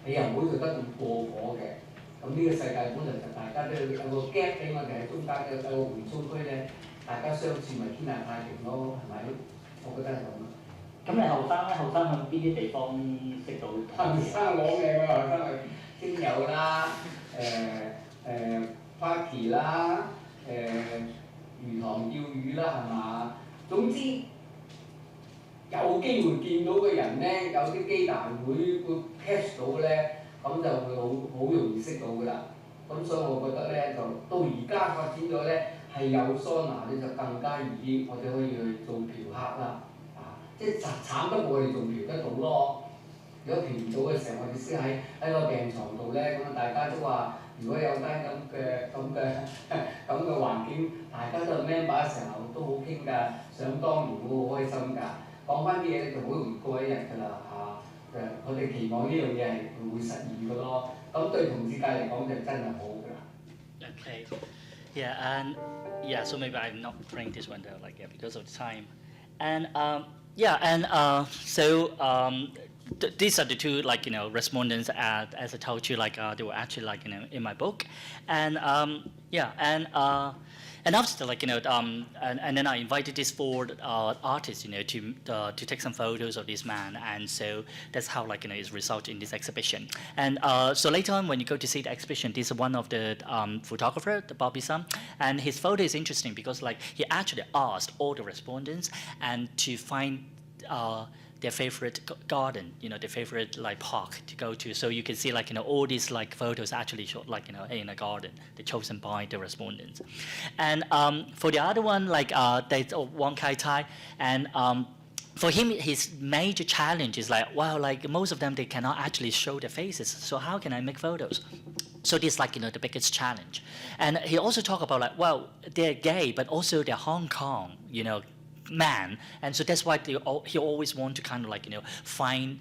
你又唔好做得咁過火嘅。咁呢個世界本來就大家都有個 gap 俾我哋喺中間有個緩衝區咧，大家相處咪天下太平咯，係咪？我覺得係咁。咁你後生咧？後生去邊啲地方識到？後生攞命啊！後生去精友啦，party 啦，魚塘釣魚啦，係嘛？總之有機會見到嘅人咧，有啲基大會 catch 到咧。咁就會好容易識到㗎啦。咁所以我覺得咧，就到而家發展咗咧，係有桑拿咧就更加易，我哋可以去做嫖客啦。即係慘得過我哋仲嫖得到咯。如果嫖唔到嘅時候，我哋先喺個病床度咧，咁大家都話，如果有單咁嘅環境，大家都係 member 嘅時候都好傾㗎，想當年會好開心㗎。講翻啲嘢咧就好容易過一日㗎啦我哋期望呢樣嘢係會實現嘅咯。咁對同志界嚟講就真係好㗎啦。Okay. Yeah, and yeah, so maybe I'm not bring this one down because of the time. And these are the two respondents as I told you they were actually in my book. And and after and then I invited these four artists to take some photos of this man, and so that's how it's resulted in this exhibition. And so later on when you go to see the exhibition, this is one of the photographer, the Bobby Sam, and his photo is interesting because he actually asked all the respondents and to find their favorite garden, their favorite park to go to. So you can see all these photos actually shot in a garden, they're chosen by the respondents. And for the other one, there's Wong Kai Tai, and for him, his major challenge is most of them they cannot actually show their faces. So how can I make photos? So this is the biggest challenge. And he also talked about they're gay, but also they're Hong Kong, man, and so that's why he always want to find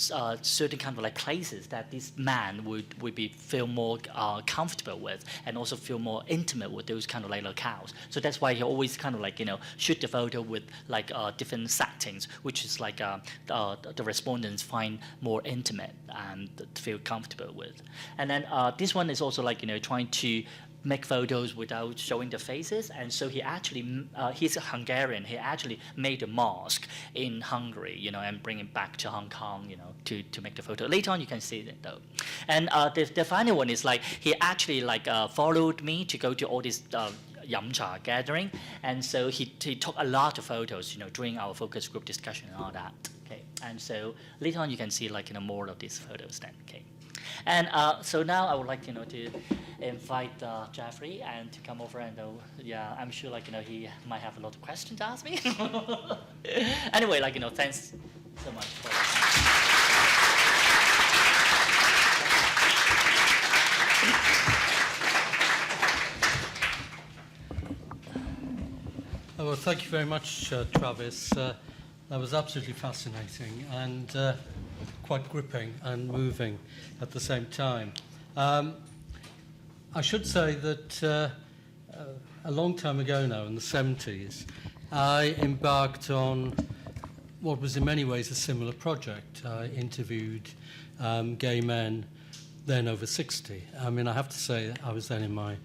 certain places that this man would be feel more comfortable with, and also feel more intimate with those locales. So that's why he always shoot the photo with different settings, which is the respondents find more intimate and feel comfortable with. And then this one is also trying to make photos without showing the faces, and so he actually he's a Hungarian. He actually made a mosque in Hungary, you know, and bring it back to Hong Kong, you know, to make the photo. Later on, you can see it though. And the final one is like he actually like followed me to go to all these yum cha gathering, and so he took a lot of photos, you know, during our focus group discussion and all that. Okay, and so later on, you can see like, you know, more of these photos then. Okay. And so now I would like, you know, to invite Jeffrey and to come over and yeah, I'm sure like, you know, he might have a lot of questions to ask me. Anyway, like, you know, thanks so much for Well, thank you very much, Travis. That was absolutely fascinating and quite gripping and moving at the same time. I should say that a long time ago now, in the 70s, I embarked on what was in many ways a similar project. I interviewed gay men then over 60. I mean, I have to say I was then in my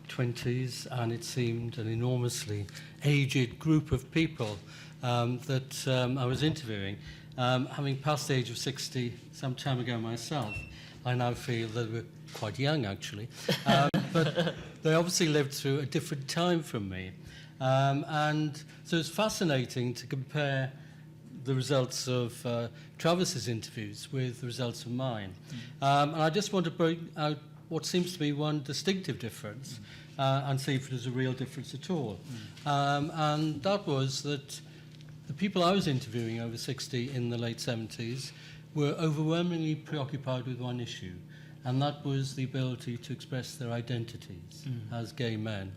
20s, and it seemed an enormously aged group of people that I was interviewing. Having passed the age of 60 some time ago myself, I now feel that we're quite young, actually. But they obviously lived through a different time from me. And so it's fascinating to compare the results of Travis's interviews with the results of mine. And I just want to bring out what seems to be one distinctive difference and see if there's a real difference at all. And that was that the people I was interviewing over 60 in the late 70s were overwhelmingly preoccupied with one issue, and that was the ability to express their identities as gay men.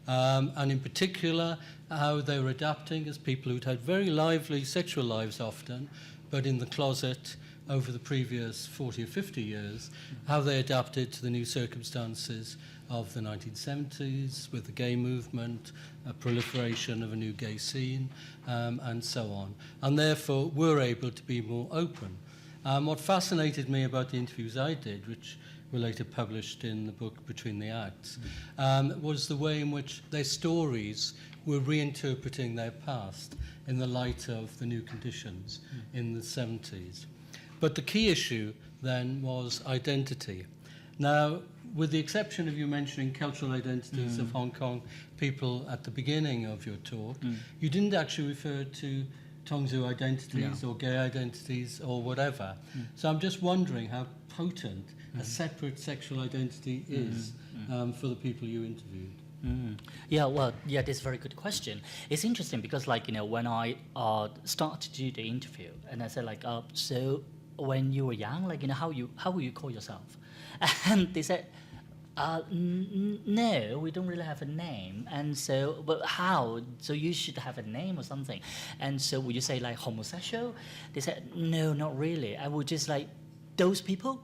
And in particular, how they were adapting as people who'd had very lively sexual lives often, but in the closet over the previous 40 or 50 years, how they adapted to the new circumstances of the 1970s with the gay movement, a proliferation of a new gay scene, and so on. And therefore were able to be more open. What fascinated me about the interviews I did, which were later published in the book Between the Acts, was the way in which their stories were reinterpreting their past in the light of the new conditions in the 70s. But the key issue then was identity. Now, with the exception of you mentioning cultural identities of Hong Kong people at the beginning of your talk, you didn't actually refer to Tongzu identities or gay identities or whatever. So I'm just wondering how potent a separate sexual identity is for the people you interviewed. Yeah, well, yeah, that's a very good question. It's interesting because, like, you know, when I started to do the interview, and I said, like, so when you were young, like, you know, how will you call yourself? And they said, no, we don't really have a name. And so, but how? So you should have a name or something. And so would you say like homosexual? They said, no, not really. I would just like those people.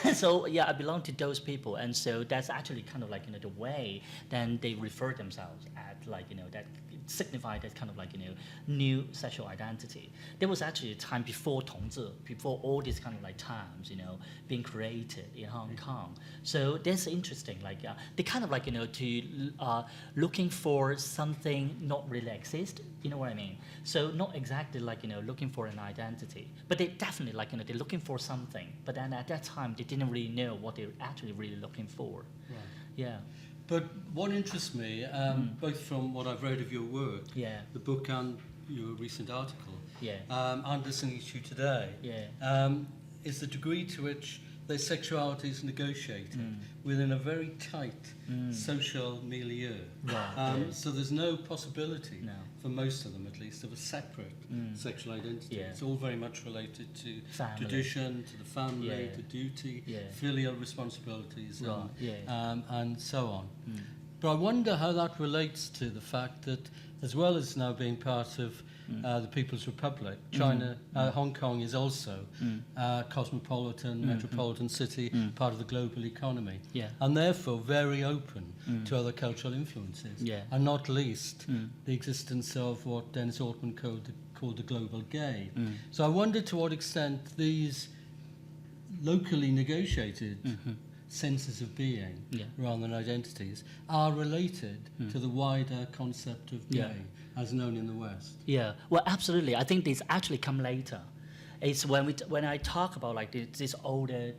And so yeah, I belong to those people, and so that's actually kind of like, you know, the way then they refer themselves at, like, you know, that signify that kind of like, you know, new sexual identity. There was actually a time before Tongzi, before all these kind of like terms, you know, being created in Hong Kong. So that's interesting. Like they kind of like, you know, to looking for something not really exist. You know what I mean? So not exactly like, you know, looking for an identity, but they definitely like, you know, they're looking for something. But then at that time, they didn't really know what they're actually really looking for. Right. Yeah. But what interests me, both from what I've read of your work, the book and your recent article, and listening to you today, is the degree to which their sexuality is negotiated within a very tight social milieu. Right. So there's no possibility, for most of them at least, of a separate sexual identity. It's all very much related to tradition, to the family, to duty, filial responsibilities, and so on. But I wonder how that relates to the fact that, as well as now being part of the People's Republic, China, Hong Kong is also a cosmopolitan, metropolitan city, part of the global economy, and therefore very open to other cultural influences, and not least the existence of what Dennis Altman called the global gay. So I wonder to what extent these locally negotiated senses of being Yeah. rather than identities are related to the wider concept of gay as known in the West. Yeah, well, absolutely. I think this actually come later. It's when I talk about like this older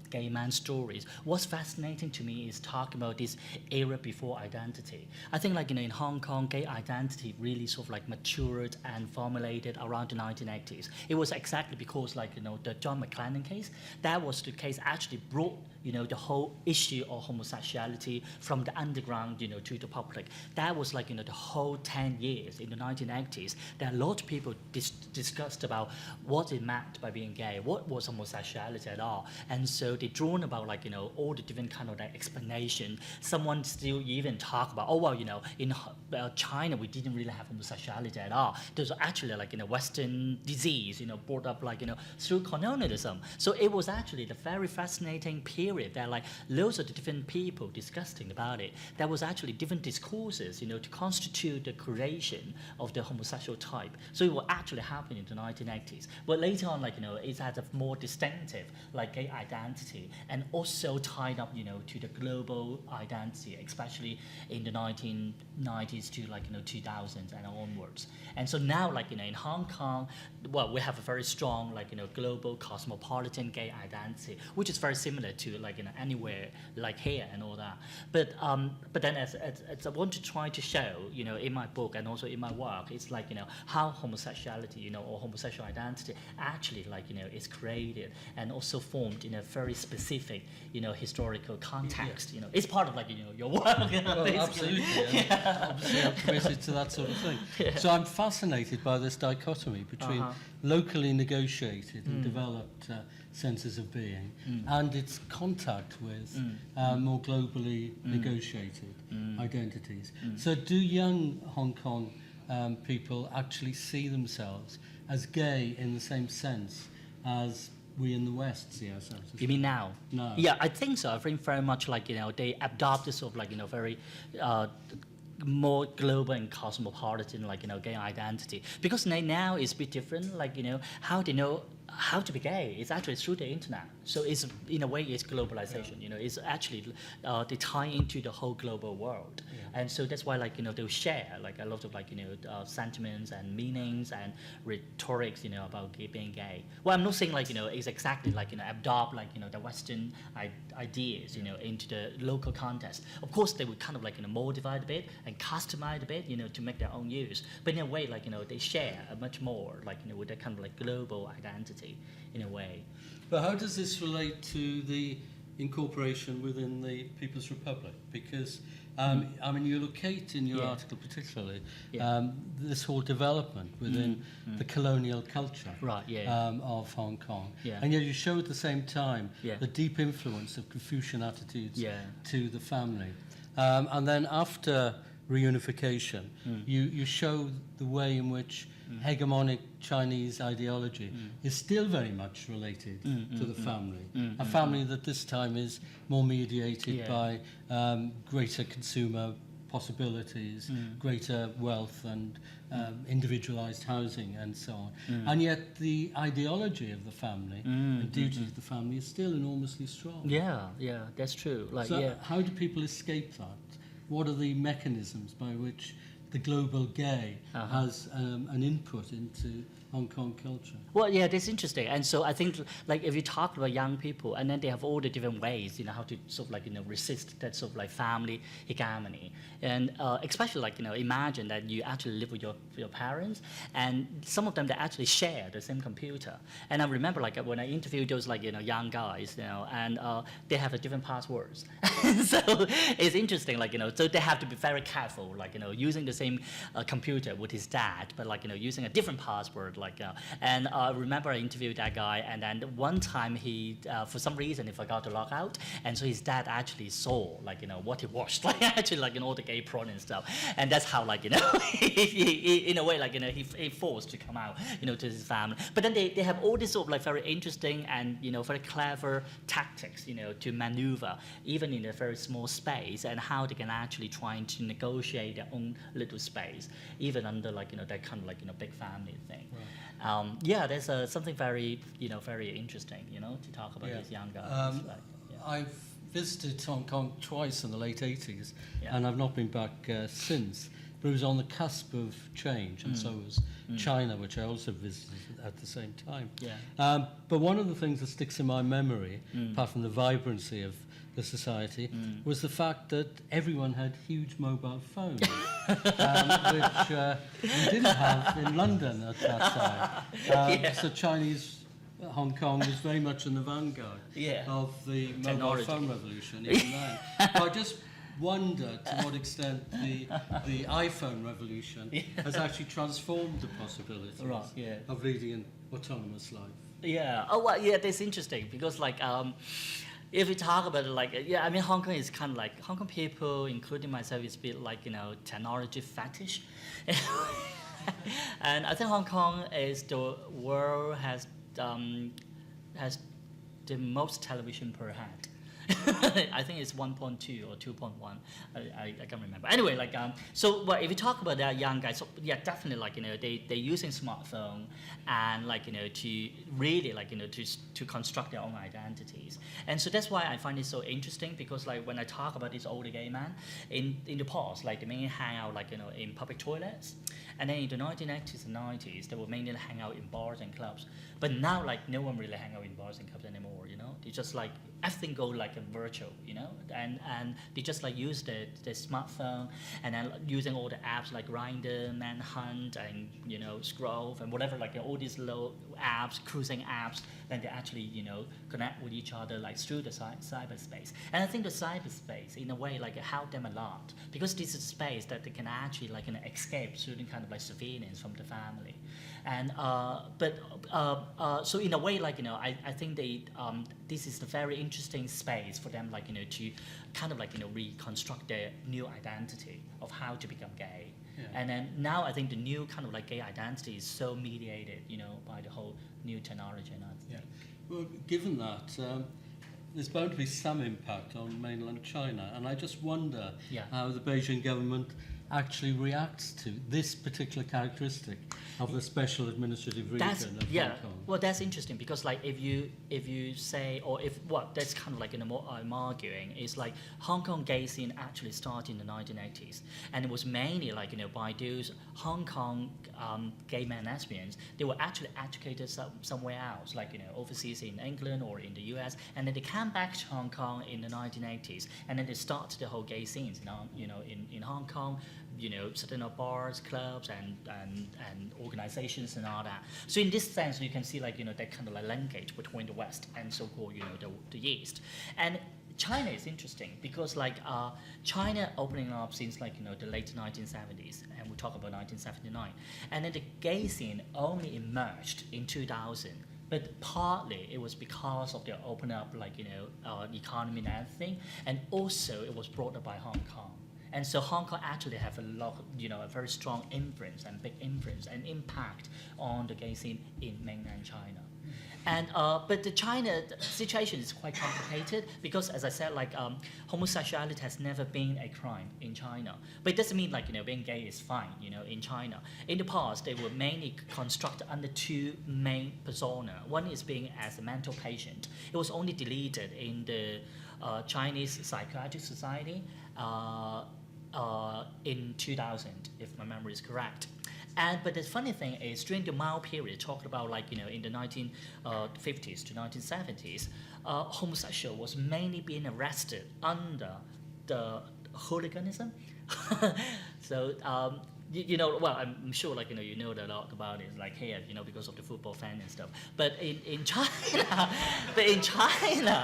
gay man stories. What's fascinating to me is talking about this era before identity. I think like in Hong Kong, gay identity really sort of like matured and formulated around the 1980s. It was exactly because like the John McClellan case. That was the case actually brought the whole issue of homosexuality from the underground to the public. That was like the whole 10 years in the 1980s. That a lot of people discussed about what it meant by being gay, what was homosexuality at all, and so they drawn about like all the different kind of like explanation. Someone still even talk about in China we didn't really have homosexuality at all. There's actually like Western disease brought up like through colonialism. So it was actually the very fascinating period that like loads of the different people discussing about it. There was actually different discourses to constitute the creation of the homosexual type. So it will actually happen in the 1980s. But later on, like it has a more distinctive like gay identity, and also tied up to the global identity, especially in the 1990s to like 2000s and onwards. And so now like in Hong Kong, well, we have a very strong like global cosmopolitan gay identity, which is very similar to like anywhere like here and all that. But then as I want to try to show in my book and also in my work, it's like how homosexuality or homosexual identity actually like is created and also formed in a very specific historical context. It's part of like your work. Well, absolutely. Yeah. Obviously, I'm committed to that sort of thing. Yeah. So I'm fascinated by this dichotomy between locally negotiated and developed senses of being and its contact with more globally negotiated identities. So do young Hong Kong people actually see themselves as gay in the same sense as we in the West see ourselves as You mean now? No. Yeah, I think so. I think very much like they adopt this sort of like very more global and cosmopolitan like gay identity, because now it's a bit different. Like how they know how to be gay is actually through the internet. So it's in a way it's globalization. It's actually they tie into the whole global world, and so that's why like they'll share like a lot of like sentiments and meanings and rhetorics about being gay. Well, I'm not saying like it's exactly like adopt like the Western ideas into the local context. Of course, they would kind of like modify it a bit and customize a bit to make their own use. But in a way like they share much more like with that kind of like global identity in a way. But how does this relate to the incorporation within the People's Republic? Because, I mean, you locate in your article particularly this whole development within the colonial culture of Hong Kong. Yeah. And yet you show at the same time the deep influence of Confucian attitudes to the family. And then after reunification, you show the way in which hegemonic Chinese ideology is still very much related to the family. A family that this time is more mediated by greater consumer possibilities, greater wealth and individualized housing and so on. And yet the ideology of the family and duty to the family is still enormously strong. Yeah, that's true. Like, so how do people escape that? What are the mechanisms by which the global gay has an input into Hong Kong culture? Well, yeah, that's interesting. And so I think, like, if you talk about young people, and then they have all the different ways, how to sort of like, resist that sort of like family hegemony. And especially like, imagine that you actually live with your parents, and some of them, they actually share the same computer. And I remember like when I interviewed those like, young guys, and they have different passwords. So it's interesting, like, so they have to be very careful, like, using the same computer with his dad, but like, using a different password, like, and I remember I interviewed that guy, and then one time he, for some reason, he forgot to log out, and so his dad actually saw, like, what he watched, like, actually, like, all the gay porn and stuff, and that's how, like, he, in a way, like, he forced to come out, to his family. But then they have all this sort of, like, very interesting and, very clever tactics, to maneuver, even in a very small space, and how they can actually try to negotiate their own little space, even under, like, that kind of, like, big family thing. Right. There's something very, very interesting, to talk about these young guys. I've visited Hong Kong twice in the late 80s, Yeah. and I've not been back since. But it was on the cusp of change, and so was China, which I also visited at the same time. Yeah. But one of the things that sticks in my memory, apart from the vibrancy of the society, was the fact that everyone had huge mobile phones, which we didn't have in London at that time. So Chinese Hong Kong was very much in the vanguard of the mobile Technology. phone revolution even then. But I just wonder to what extent the iPhone revolution has actually transformed the possibilities of leading an autonomous life. Yeah. Oh, well, yeah, that's interesting because, like, if we talk about it, like, I mean, Hong Kong is kind of like, Hong Kong people, including myself, is a bit like, technology fetish. And I think Hong Kong is the world has the most television per head. I think it's 1.2 or 2.1. I can't remember. Anyway, like so. Well, if you talk about that young guys, so yeah, definitely like they're using smartphone and like to really like to construct their own identities. And so that's why I find it so interesting because like when I talk about this older gay man in the past, like they mainly hang out like in public toilets, and then in the 1980s and 90s they would mainly hang out in bars and clubs. But now like no one really hang out in bars and clubs anymore. They just like everything go like virtual, and they just like use the smartphone and then using all the apps like Grindr, Manhunt, and Scroll and whatever, like all these little apps, cruising apps. Then they actually connect with each other like through the cyberspace. And I think the cyberspace in a way like helped them a lot because this is a space that they can actually like escape certain kind of like surveillance from the family. And so in a way like I think they this is a very interesting space for them like to kind of like reconstruct their new identity of how to become gay. Yeah. And then now I think the new kind of like gay identity is so mediated by the whole new technology and everything. Yeah. Well, given that, there's bound to be some impact on mainland China, and I just wonder how the Beijing government actually reacts to this particular characteristic of the special administrative region of Hong Kong. Well, that's interesting because like if you say, or if what that's kind of like what I'm arguing is like Hong Kong gay scene actually started in the 1980s, and it was mainly like by those Hong Kong gay men lesbians. They were actually educated somewhere else, like overseas in England or in the US, and then they came back to Hong Kong in the 1980s, and then they started the whole gay scenes in Hong Kong. Setting up bars, clubs, and organizations and all that. So in this sense, you can see like that kind of like linkage between the West and so-called the East. And China is interesting because like China opening up since like the late 1970s, and we talk about 1979, and then the gay scene only emerged in 2000. But partly it was because of the open up like economy and everything, and also it was brought up by Hong Kong. And so Hong Kong actually have a lot, a very strong influence and big influence and impact on the gay scene in mainland China. And but the China situation is quite complicated because, as I said, like homosexuality has never been a crime in China. But it doesn't mean like being gay is fine, in China. In the past, they were mainly constructed under two main persona. One is being as a mental patient. It was only deleted in the Chinese Psychiatric Society. In 2000, if my memory is correct. But the funny thing is, during the Mao period, talked about like in the 1950s to 1970s, homosexual was mainly being arrested under the hooliganism. So well, I'm sure like you know a lot about it, like here, because of the football fan and stuff. But in China,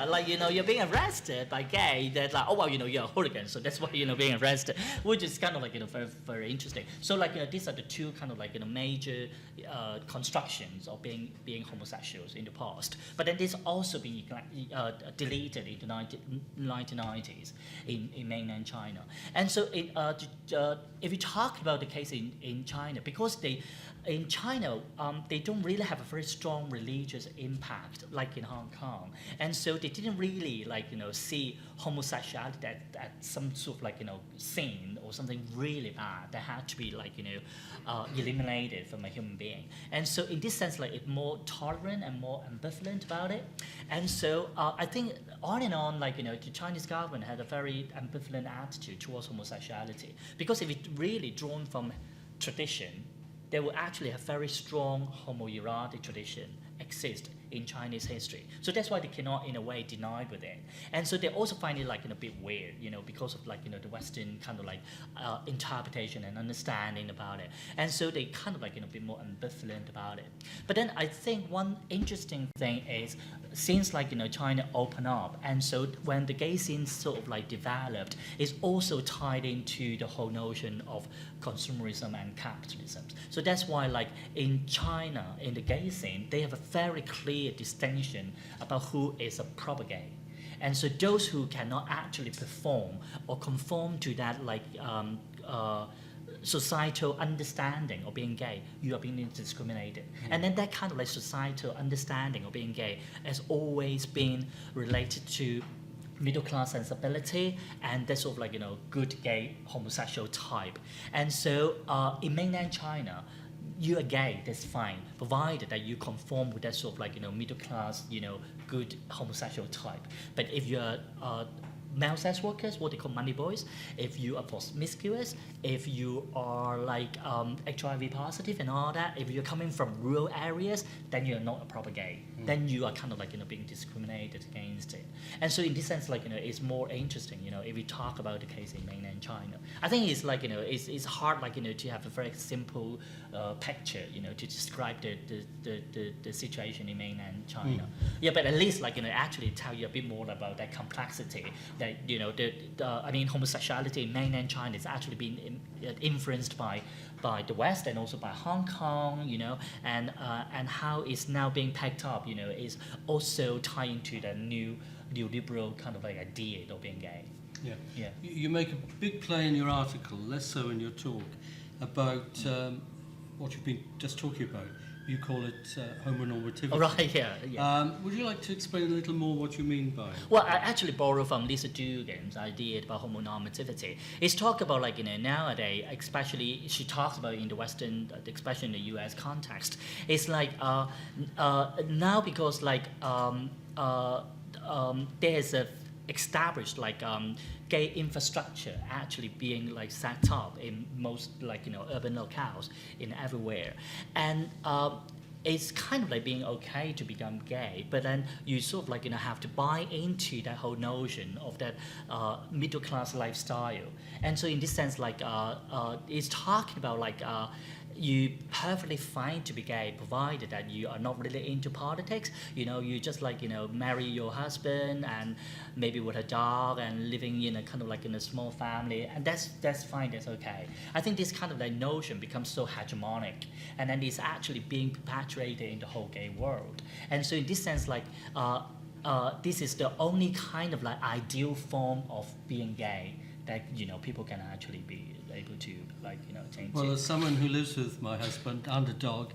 like you're being arrested by gay. That like, oh well, you're a hooligan, so that's why being arrested, which is kind of like very very interesting. So like these are the two kind of like major constructions of being homosexuals in the past. But then this also been deleted in the 1990s in mainland China. And so if you talk about the case in China, because they in China, they don't really have a very strong religious impact like in Hong Kong, and so they didn't really see homosexuality at some sort of sin or something really bad that had to be eliminated from a human being. And so in this sense, it's more tolerant and more ambivalent about it. And so I think on and on, the Chinese government had a very ambivalent attitude towards homosexuality, because if it's really drawn from tradition, they will actually have very strong homoerotic tradition exist in Chinese history. So that's why they cannot, in a way, deny with it. And so they also find it a bit weird, because of the Western kind of interpretation and understanding about it. And so they kind of a bit more ambivalent about it. But then I think one interesting thing is, since China opened up, and so when the gay scene sort of developed, it's also tied into the whole notion of consumerism and capitalism. So that's why in China, in the gay scene, they have a very clear distinction about who is a proper gay. And so those who cannot actually perform or conform to that societal understanding of being gay, you are being discriminated. And then that kind of societal understanding of being gay has always been related to middle class sensibility and that sort of good gay homosexual type. And so in mainland China, you are gay, that's fine, provided that you conform with that sort of middle class, good homosexual type. But if you're male sex workers, what they call money boys, if you are promiscuous, if you are HIV positive and all that, if you're coming from rural areas, then you're not a proper gay. Then you are kind of being discriminated against it. And so in this sense, it's more interesting, if we talk about the case in mainland China. I think it's it's hard to have a very simple picture, to describe the situation in mainland China. Yeah, but at least actually tell you a bit more about that complexity. That homosexuality in mainland China is actually being influenced by the West and also by Hong Kong, and how it's now being picked up, is also tying to the new neoliberal kind of idea of being gay. Yeah. Yeah. You make a big play in your article, less so in your talk, about what you've been just talking about. You call it homonormativity. Oh, right, yeah. Would you like to explain a little more what you mean by it? Well, I actually borrow from Lisa Dugan's idea about homonormativity. It's talk about nowadays, especially she talks about in the Western, especially in the U.S. context. It's now because there's a established gay infrastructure actually being set up in most urban locales in everywhere, and it's kind of being okay to become gay, but then you sort of have to buy into that whole notion of that middle class lifestyle. And so in this sense it's talking about you perfectly fine to be gay, provided that you are not really into politics. You just marry your husband and maybe with a dog and living in a kind of in a small family, and that's fine, that's okay. I think this kind of notion becomes so hegemonic, and then it's actually being perpetuated in the whole gay world. And so in this sense this is the only kind of ideal form of being gay that people can actually be able to change. Well, as someone who lives with my husband and a dog,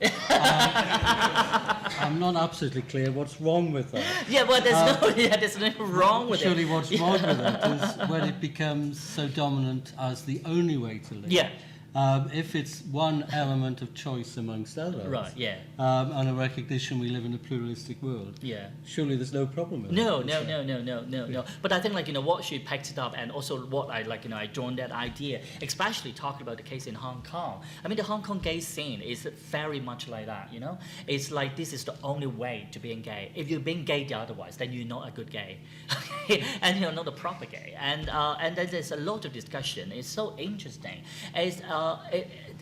I'm not absolutely clear what's wrong with that. Yeah, well, there's nothing wrong with surely it. What's wrong with it is when it becomes so dominant as the only way to live. Yeah. If it's one element of choice amongst others, Right, yeah. And a recognition we live in a pluralistic world, Yeah. surely there's no problem with it. No. But I think what she picked it up, and also what I I drawn that idea, especially talking about the case in Hong Kong. I mean, the Hong Kong gay scene is very much like that. It's this is the only way to being gay. If you're being gay otherwise, then you're not a good gay, and you're not a proper gay. And then there's a lot of discussion. It's so interesting.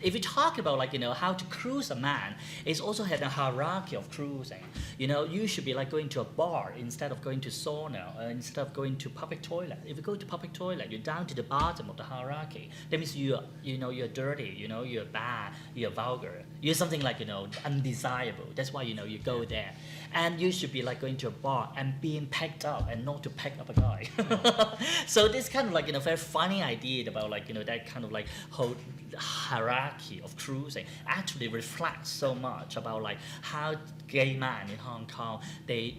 If you talk about how to cruise a man, it's also had a hierarchy of cruising. You should be going to a bar instead of going to sauna, instead of going to public toilet. If you go to public toilet, you're down to the bottom of the hierarchy. That means you're dirty, you're bad, you're vulgar, you're something undesirable. That's why you go there. And you should be going to a bar and being picked up and not to pick up a guy. So this kind of very funny idea about that kind of whole hierarchy hierarchy of cruising actually reflects so much about like how gay men in Hong Kong they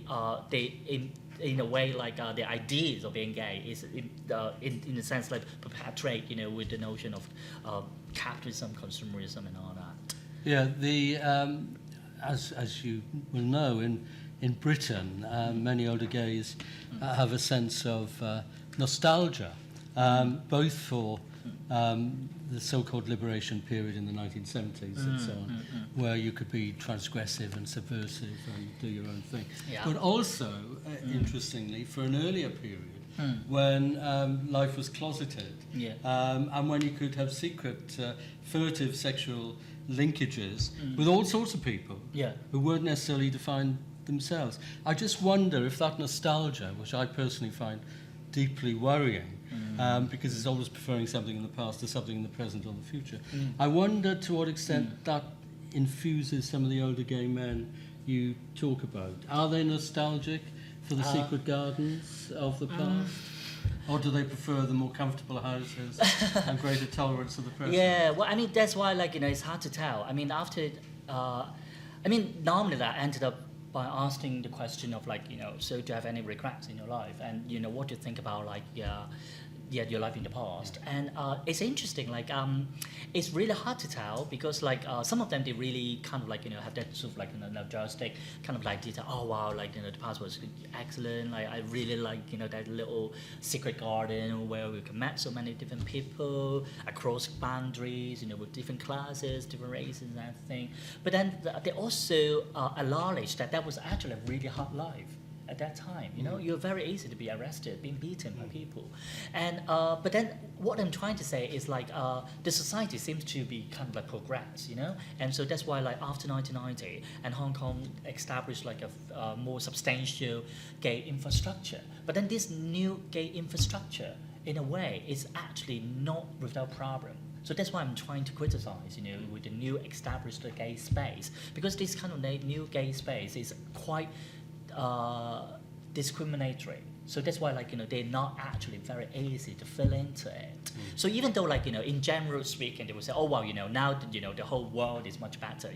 in a way like the ideas of being gay is in a sense like perpetuate with the notion of capitalism, consumerism, and all that. Yeah, as you will know, in Britain, many older gays have a sense of nostalgia, both for the so-called liberation period in the 1970s and so on, where you could be transgressive and subversive and do your own thing. Yeah. But also, interestingly, for an earlier period, when life was closeted, and when you could have secret, furtive sexual linkages with all sorts of people who weren't necessarily defined themselves. I just wonder if that nostalgia, which I personally find deeply worrying, because it's always preferring something in the past to something in the present or the future, I wonder to what extent that infuses some of the older gay men you talk about. Are they nostalgic for the secret gardens of the past? Or do they prefer the more comfortable houses and greater tolerance of the present? Yeah, well, I mean, that's why, like, it's hard to tell. I mean, normally that ended up by asking the question of, like, so do you have any regrets in your life? And, what do you think about, like, your life in the past? And it's interesting, like, it's really hard to tell because, like, some of them, they really kind of, like, have that sort of, like, nostalgic kind of, like, detail. Oh, wow, like, the past was excellent. Like, I really like, that little secret garden where we can meet so many different people across boundaries, with different classes, different races and everything. But then they also acknowledge that was actually a really hard life. At that time, you're very easy to be arrested, being beaten by people, and but then what I'm trying to say is like the society seems to be kind of like progress, and so that's why like after 1990 and Hong Kong established like a more substantial gay infrastructure. But then this new gay infrastructure, in a way, is actually not without problem. So that's why I'm trying to criticize, with the new established gay space, because this kind of new gay space is quite discriminatory. So that's why, like, they're not actually very easy to fill into it. So even though, like, in general speaking, they will say, oh, well, now, the whole world is much better,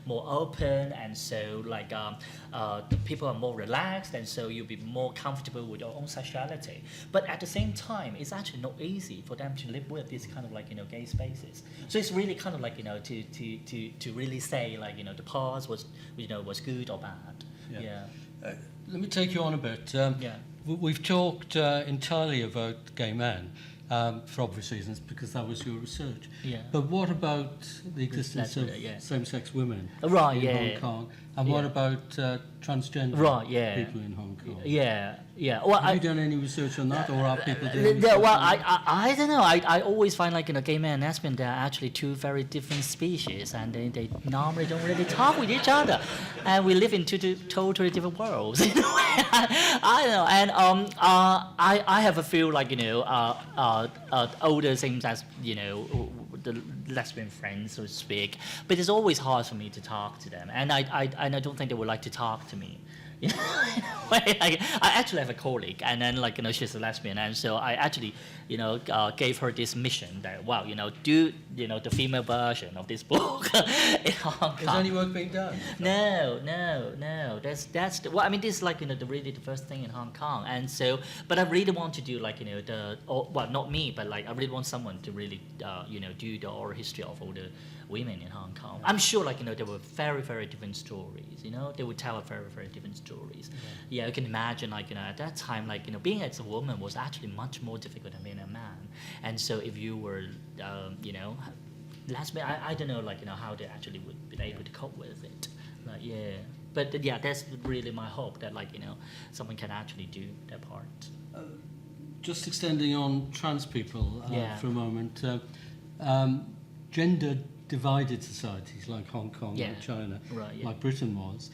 more open, and so, like, the people are more relaxed, and so you'll be more comfortable with your own sexuality. But at the same time, it's actually not easy for them to live with these kind of, like, gay spaces. So it's really kind of like, to really say, like, the past was, was good or bad. Yeah. Let me take you on a bit. We've talked entirely about gay men for obvious reasons, because that was your research. Yeah. But what about the existence of same-sex women in Hong Kong? And what about transgender people in Hong Kong? Well, have you done any research on that, or are people doing research? Well, I don't know. I always find, like, gay men and lesbian, they're actually two very different species, and they normally don't really talk with each other, and we live in two totally different worlds. I don't know, and I have a few, like, older things as the lesbian friends, so to speak, but it's always hard for me to talk to them, and I don't think they would like to talk to me. I actually have a colleague, and then, like, she's a lesbian, and so I actually, gave her this mission that, well, do, the female version of this book in Hong Kong. Is any work being done? No. That's well, I mean, this is, like, the really the first thing in Hong Kong, and so, but I really want to do, like, well, not me, but, like, I really want someone to really, do the oral history of all the women in Hong Kong. I'm sure, like, there were very, very different stories. They would tell very, very different stories. Yeah, you can imagine, like, at that time, like, being as a woman was actually much more difficult than being a man. And so if you were, lesbian, I don't know, like, how they actually would be able to cope with it. But that's really my hope that, like, someone can actually do their part. Just extending on trans people for a moment, gender divided societies like Hong Kong and China, like Britain was,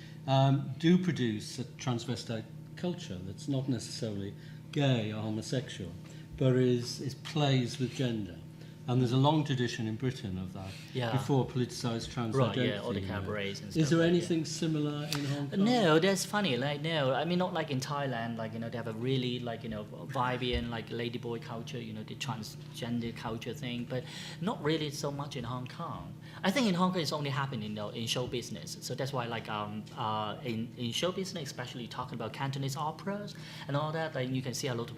do produce a transvestite culture that's not necessarily gay or homosexual, but is plays with gender. And there's a long tradition in Britain of that, Yeah. before politicised trans Right, identity. yeah, all the cabarets and stuff. Is there like, anything similar in Hong Kong? No, that's funny. Like, no, I mean, not like in Thailand. Like, they have a really vibrant ladyboy culture. The transgender culture thing, but not really so much in Hong Kong. I think in Hong Kong it's only happening in show business. So that's why in show business, especially talking about Cantonese operas and all that, you can see a lot of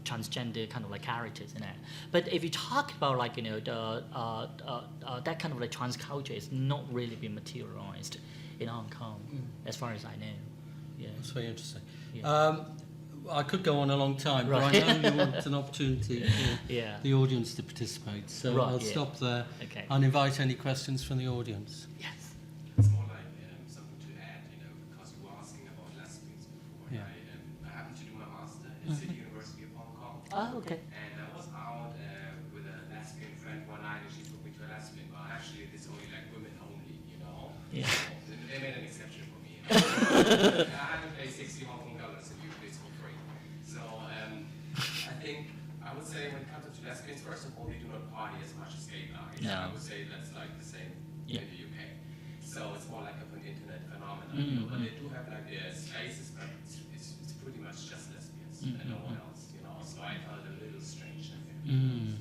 transgender kind of characters in it. But if you talk about that kind of trans culture, is not really been materialized in Hong Kong, as far as I know. Yeah. That's very interesting. Yeah. I could go on a long time, Right. but I know you want an opportunity for Yeah. the audience to participate. So Right, I'll yeah. stop there Okay. and invite any questions from the audience. Yes. It's more like something to add, because you were asking about lesbians before. Yeah. I happened to do my master at City University of Hong Kong. Oh, okay. And I was out with a lesbian friend one night, and she took me to a lesbian bar. Actually, it's only women only, Yeah. So they made an exception for me. I had to pay 60 Hong Kong dollars, and usually it's for free. So I think I would say when it comes to lesbians, first of all, they do not party as much as gay guys. No. I would say that's the same Yeah. in the UK. So it's more like an internet phenomenon. Mm, But they do have their spaces, but it's pretty much just lesbians and no one else. So I felt a little strange. And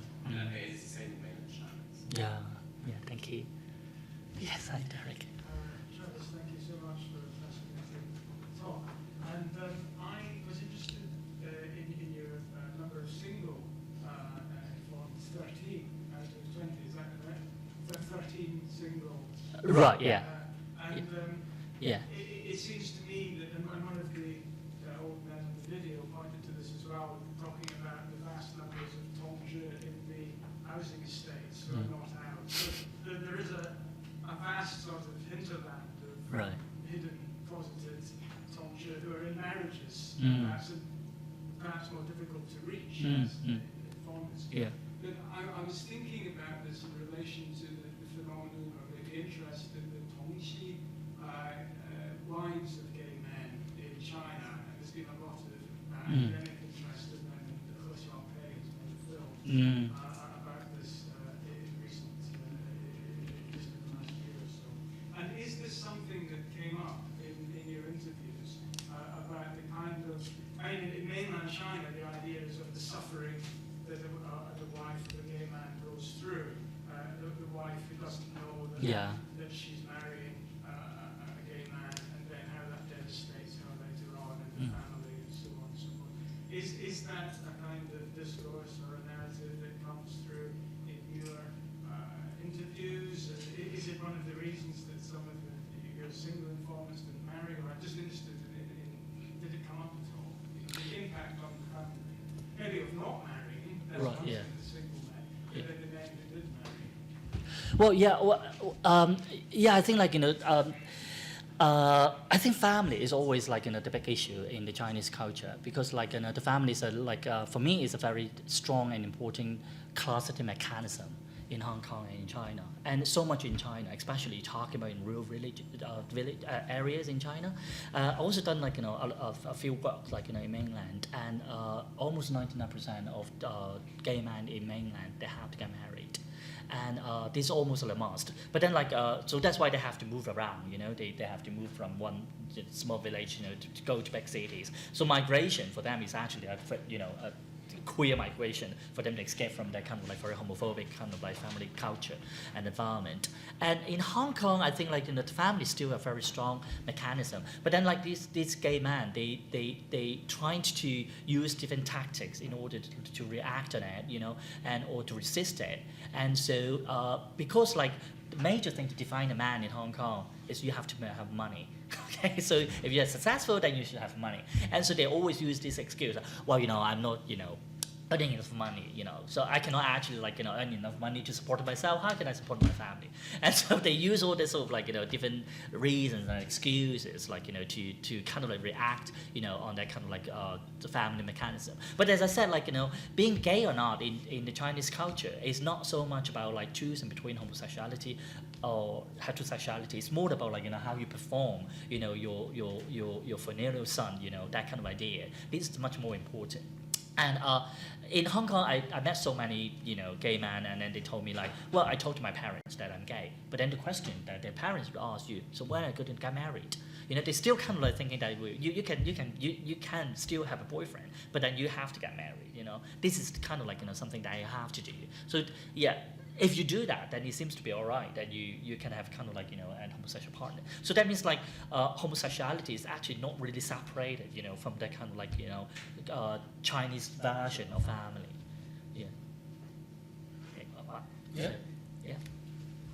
it's the same in mainland China. Yeah. Yeah. Thank you. Yes, hi, Derek. Travis, thank you so much for a fascinating talk. And I was interested in your number of single informed, 13 out of 20, is that correct? 13 single. Right. Yeah. And Yeah. it seems to me that, and one of the old men in the video pointed to this as well, talking about the vast numbers of tongzhi in the housing estates who are not out. So there is a vast sort of hinterland of Right. hidden, closeted tongzhi who are in marriages. Perhaps more difficult to reach as informers. Yeah. But I was thinking about this in relation to the phenomenon or the interest in the tongxi wives of gay men in China. And there's been a lot of academic interest in them, and He Xiaopei has made a film about this in recent, just in the last year or so. And is this something that came up in your interviews about the kind of, in mainland China, the idea is of the suffering that the wife of a gay man goes through. The wife who doesn't know that she's marrying a gay man, and then how that devastates her later on in the family, and so on and so forth. Is that a kind of discourse or a narrative that comes through in your interviews? Is it one of the reasons that some of your single informants didn't marry? Or I'm just interested in did it come up at all? The impact on the family, maybe of not marrying, that's Right, one yeah. thing, the single men, but then the men who did marry. Well, yeah. Yeah. I think I think family is always the big issue in the Chinese culture, because the families are for me is a very strong and important closeted mechanism in Hong Kong and in China, and so much in China, especially talking about in rural village areas in China. I also done a few work in mainland, and almost 99% of gay men in mainland, they have to get married. And this is almost a must. But then, so that's why they have to move around. They have to move from one small village, to go to big cities. So migration for them is actually a queer migration for them to escape from that kind of very homophobic kind of family culture and environment. And in Hong Kong, I think the family is still a very strong mechanism. But then these gay men, they trying to use different tactics in order to react on it, and or to resist it. And so because the major thing to define a man in Hong Kong is you have to have money. Okay, so if you're successful, then you should have money. And so they always use this excuse. Well, I'm not, earning enough money, so I cannot actually earn enough money to support myself. How can I support my family? And so they use all this sort of different reasons and excuses to kind of react on that kind of the family mechanism. But as I said, being gay or not in the Chinese culture is not so much about choosing between homosexuality or heterosexuality. It's more about how you perform your funereal son, that kind of idea. This is much more important. And in Hong Kong, I met so many, gay men, and then they told me like, well, I told my parents that I'm gay, but then the question that their parents would ask you, so when are you going to get married? They still kind of like thinking that you can still have a boyfriend, but then you have to get married. This is kind of like something that you have to do. So yeah. If you do that, then it seems to be all right. That you can have kind of like an homosexual partner. So that means like homosexuality is actually not really separated, from that kind of like Chinese version of family. Yeah. Okay. Yeah. Yeah.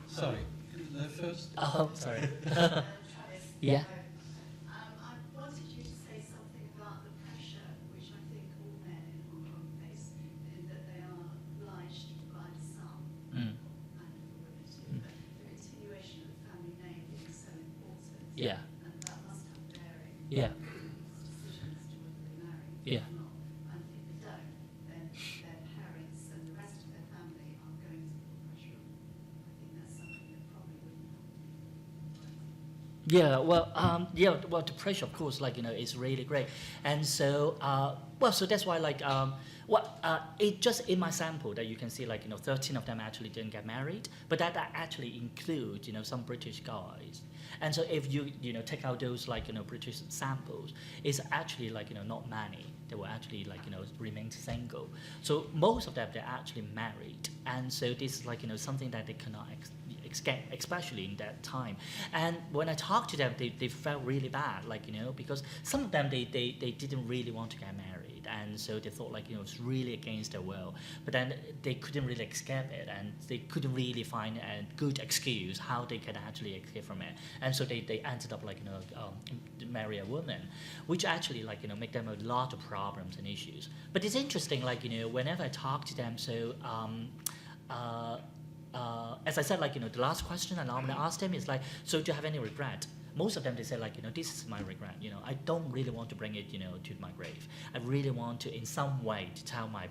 Sorry, the first. Oh, sorry. Travis, Yeah. I wanted you to say something about the pressure which I think all men in Hong Kong face, in that they are obliged to provide some, Mm. and for women too, but the continuation of the family name being so important, Yeah. and that must have bearing Yeah. on people's decision as to whether they marry Yeah. or not. And if they don't, then their parents and the rest of their family are going to put pressure on. I think that's something that probably wouldn't happen. Yeah, well, the pressure, of course, is really great, and so, so that's why, it just in my sample that you can see, 13 of them actually didn't get married, but that actually includes, some British guys, and so if you, take out those, British samples, it's actually, not many. They will actually, remain single. So most of them, they're actually married, and so this is, something that they cannot escape, especially in that time. And when I talked to them, they felt really bad, because some of them, they didn't really want to get married, and so they thought, it's really against their will. But then they couldn't really escape it, and they couldn't really find a good excuse how they can actually escape from it. And so they ended up, marry a woman, which actually, make them a lot of problems and issues. But it's interesting, whenever I talk to them, so, as I said, the last question I normally ask them is so do you have any regret? Most of them, they say this is my regret. I don't really want to bring it, to my grave. I really want to, in some way, to tell my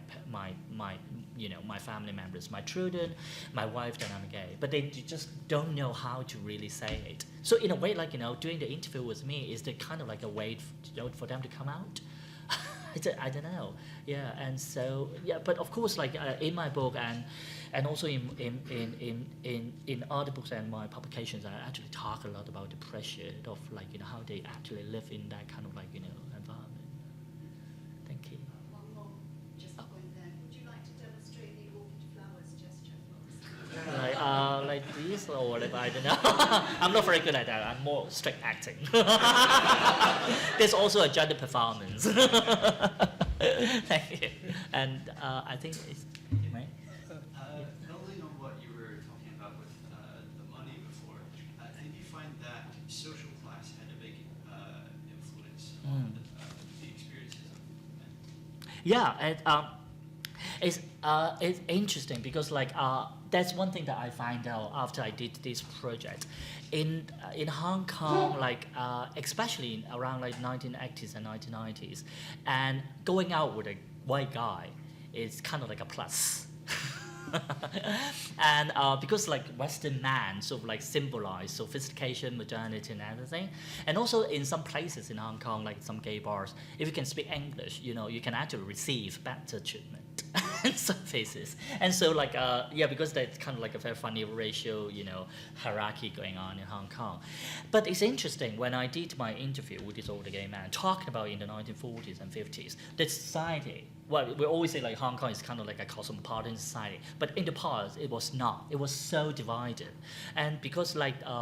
family members, my children, my wife that I'm gay. But they just don't know how to really say it. So in a way, doing the interview with me is the kind of a way, for them to come out. I don't know. Yeah, and so but of course, in my book and also in other books and my publications, I actually talk a lot about the pressure of how they actually live in that kind of environment. Thank you. One more, just a point there. Would you like to demonstrate the orchid flowers gesture for us? Like this or whatever, I don't know. I'm not very good at that. I'm more strict acting. There's also a gender performance. Thank you. And I think it's right. Building on what you were talking about with the money before, did you find that social class had a big influence on the experiences of men? Yeah, it's interesting because that's one thing that I find out after I did this project. In Hong Kong, especially around 1980s and 1990s, and going out with a white guy is kind of a plus. And because Western man sort of symbolize sophistication, modernity, and everything, and also in some places in Hong Kong, some gay bars, if you can speak English, you can actually receive better treatment in some places. And so because that's kind of a very funny racial, hierarchy going on in Hong Kong. But it's interesting when I did my interview with this older gay man talking about in the 1940s and 50s, the society. Well, we always say Hong Kong is kind of a cosmopolitan society, but in the past it was not. It was so divided, and because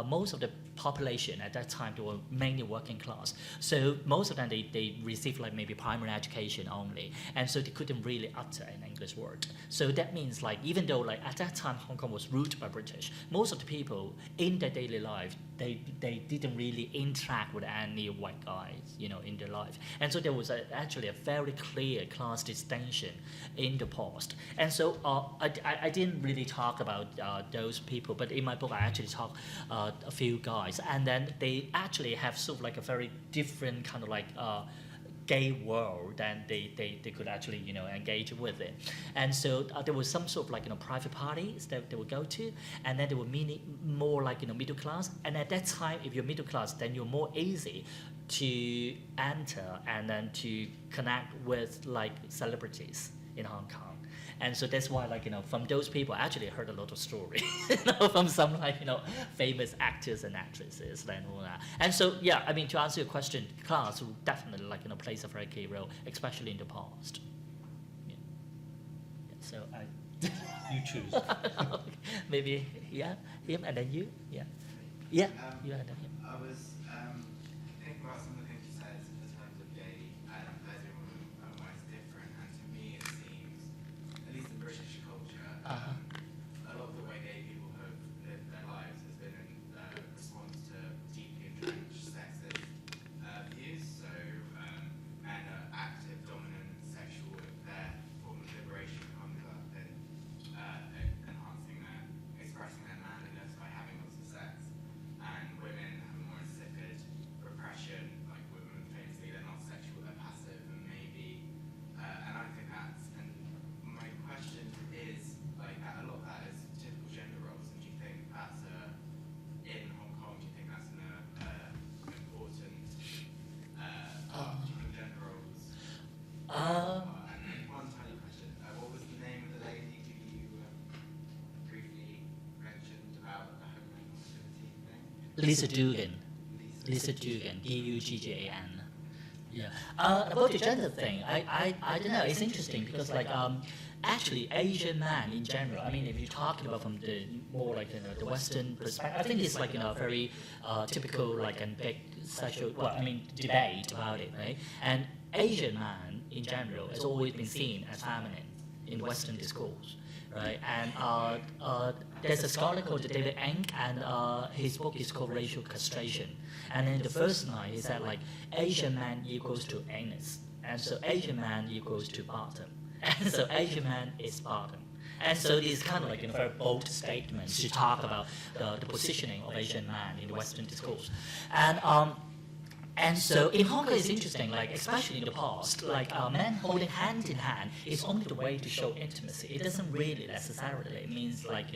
most of the population at that time, they were mainly working class, so most of them they received maybe primary education only, and so they couldn't really utter an English word. So that means even though at that time Hong Kong was ruled by British, most of the people in their daily life they didn't really interact with any white guys in their life, and so there was actually a very clear class distinction in the past. And so I didn't really talk about those people, but in my book I actually talk a few guys, and then they actually have sort of a very different kind of gay world than they could actually engage with it. And so there was some sort of private parties that they would go to, and then they were more middle class, and at that time if you're middle class then you're more easy to enter and then to connect with like celebrities in Hong Kong. And so that's why, like, from those people, I actually heard a lot of stories, from some, like, famous actors and actresses and all that. And so, yeah, I mean, to answer your question, class definitely, like, plays a very key role, especially in the past. Yeah. Yeah, so You choose. maybe, yeah, him and then you, yeah. Yeah, you and then him. I was thinking about some of the things you said in terms of gay and lesbian women and why it's different, and to me it seems, at least in British culture, a lot of the way gay people have lived their lives has been in response to deeply entrenched sexist views, so and active, dominant, sexual, their form of liberation comes up in enhancing their, expressing their manliness by having lots of sex. And women have a more insipid repression, like women famously, they're not sexual, they're passive, and maybe, and I think that's, and my question is, like, a lot of that is typical gender roles, and do you think that's in Hong Kong, do you think that's an important part of gender roles? And one tiny question, what was the name of the lady who you briefly mentioned about the homonormativity thing? Lisa Dugan. Lisa Dugan, D-U-G-G-A-N. Yeah. About the gender thing, I don't know. It's interesting because, like, actually, Asian man in general. I mean, if you're talking about from the more like the Western perspective, I think it's like very typical like and big sexual. Well, I mean, debate about it, right? And Asian man in general has always been seen as feminine in Western discourse. Right, and there's a scholar called David Eng, and his book is called Racial Castration. And in the first line, he said like Asian man equals to anus, and so Asian man equals to bottom, and so Asian man is bottom. And so these kind of like very bold statements to talk about the positioning of Asian man in the Western discourse, and so in Hong Kong, it's interesting, like especially in the past, like men holding hand in hand is only the way to show intimacy. It doesn't really necessarily means like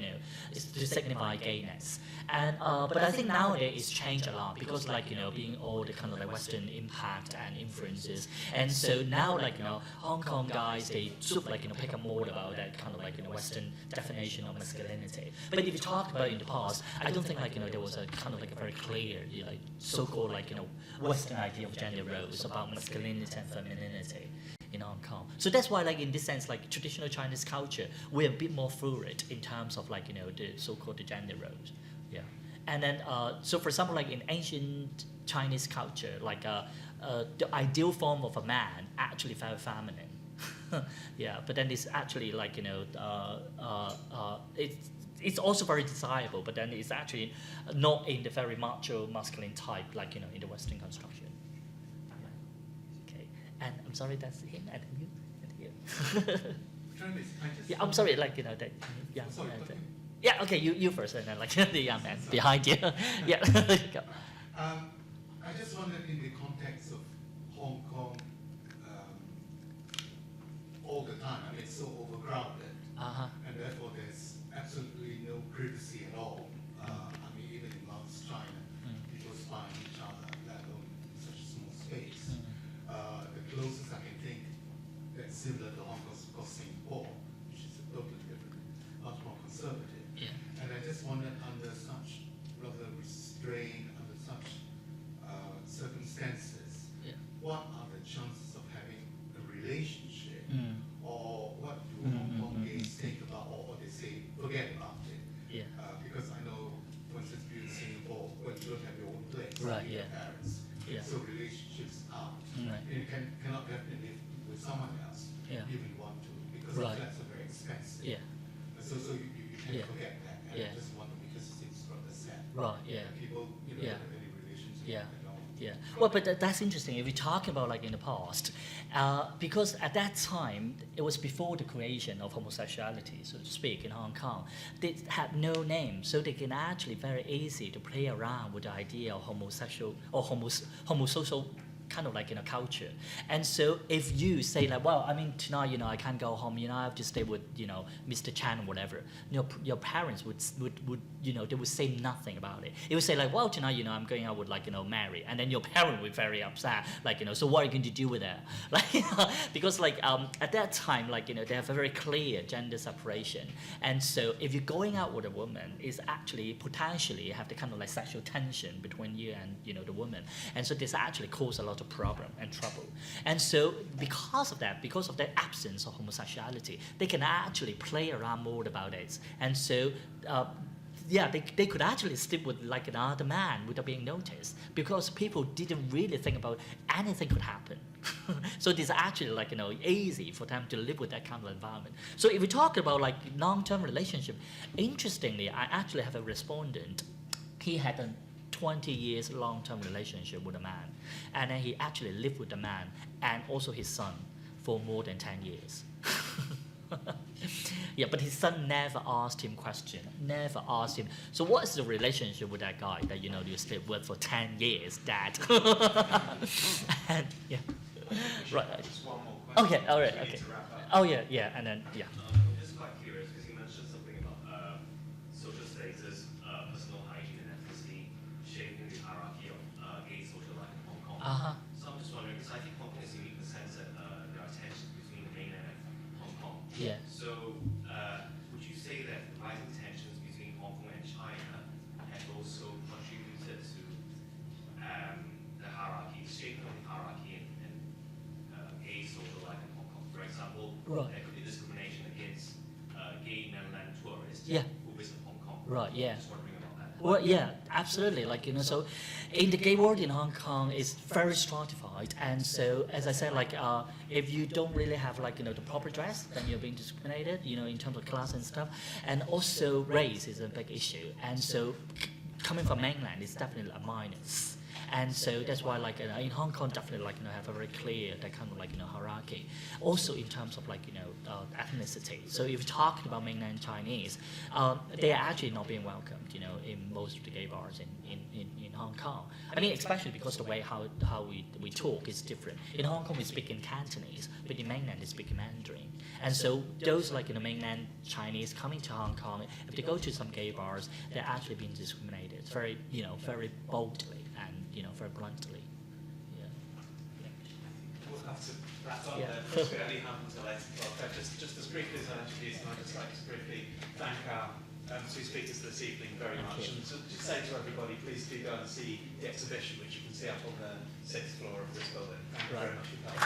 it's to signify gayness. And but I think nowadays it's changed a lot because like being all the kind of like Western impact and influences, and so now like Hong Kong guys they sort of like pick up more about that kind of like Western definition of masculinity. But if you talk about it in the past, I don't think like there was a kind of like a very clear like so-called like Western idea of gender roles about masculinity and femininity in Hong Kong. So that's why, like in this sense, like traditional Chinese culture, we're a bit more fluid in terms of like the so-called gender roles. Yeah, and then so for example, like in ancient Chinese culture, like the ideal form of a man actually very feminine. Yeah, but then it's actually like it's also very desirable, but then it's actually not in the very macho masculine type like in the Western construction. Yeah. Okay, and I'm sorry, that's him and you and you. Travis, yeah, I'm sorry, like that. Yeah. Sorry, yeah. Okay, you first, and then like the young man behind you. Yeah. Go. I just wondered in the context of Hong Kong, all the time. I mean, it's so overcrowded, and therefore there's absolutely no privacy at all. I mean, even amongst China, people spy on each other, let alone in such a small space. The closest I can think that's similar to Hong Kong's Singapore, which is a totally different, much more conservative. Yeah. And I just wondered under such rather restrained, under such circumstances, what are the chances of having a relationship? Or what do Hong Kong gays think about, or they say, forget about it. Yeah. Because I know, for instance, in Singapore, when you don't have your own place, Right, with your yeah. parents, Yeah. so relationships out. Right. And you cannot definitely live with someone else, Yeah. even want to, because Right. the flats are very expensive. Yeah. So you can Yeah. forget that. And Yeah. I just wonder, because it seems rather sad. Right. Yeah. That people, Yeah. don't have any relationship Yeah. at all. Yeah, well, but that's interesting. If we're talking about like in the past, because at that time it was before the creation of homosexuality, so to speak, in Hong Kong. They had no name, so they can actually very easy to play around with the idea of homosexual or homosocial kind of like culture. And so if you say like, well, I mean tonight I can't go home, I have to stay with Mr. Chan or whatever, your parents would they would say nothing about it. It would say like, well, tonight I'm going out with like Mary, and then your parent would be very upset, like so what are you going to do with her, like because like at that time like they have a very clear gender separation, and so if you're going out with a woman, it's actually potentially have the kind of like sexual tension between you and the woman, and so this actually causes a lot of problem and trouble. And so because of that absence of homosexuality, they can actually play around more about it, and so they could actually sleep with like another man without being noticed, because people didn't really think about anything could happen. So it's actually like easy for them to live with that kind of environment. So if we talk about like long-term relationship, interestingly, I actually have a respondent. He had a 20 years long-term relationship with a man, and then he actually lived with the man and also his son for more than 10 years. Yeah, but his son never asked him question, never asked him, so what is the relationship with that guy that you sleep with for 10 years, Dad? And yeah, right. Just one more question. Okay, all right, okay. Oh yeah, and then yeah. I'm just quite curious because you mentioned something about social status, personal hygiene and ethnicity shaping the hierarchy of gay social life in Hong Kong. So I'm just wondering, because I think Hong Kong is unique in the sense that there are tensions between the mainland and Hong Kong. Yeah. So would you say that rising tensions between Hong Kong and China have also contributed to the hierarchy, the shaping of the hierarchy and gay social life in Hong Kong? For example, there could be discrimination against gay mainland tourists who visit Hong Kong. Right, yeah. Just wondering about that. Well, yeah, absolutely. Like, so in the gay world in Hong Kong, it's very stratified. And so, as I said, like, if you don't really have, like, the proper dress, then you're being discriminated, in terms of class and stuff. And also race is a big issue. And so coming from mainland is definitely a minus. And so that's why, like, in Hong Kong, definitely, like, have a very clear, that kind of, like, hierarchy. Also in terms of, like, ethnicity. So if you're talking about mainland Chinese, they are actually not being welcomed, in most of the gay bars in Hong Kong. I mean, especially because the way how we talk is different. In Hong Kong, we speak in Cantonese, but in mainland, they speak in Mandarin. And so those, like, mainland Chinese coming to Hong Kong, if they go to some gay bars, they're actually being discriminated very, very boldly. Very bluntly. Yeah. We'll have to wrap up Yeah. there because we only have until 8 o'clock. Just as briefly as I introduced, I'd just like to briefly thank our two speakers this evening very much. And to just say to everybody, please do go and see the exhibition, which you can see up on the 6th floor of this building. Thank you very much for coming.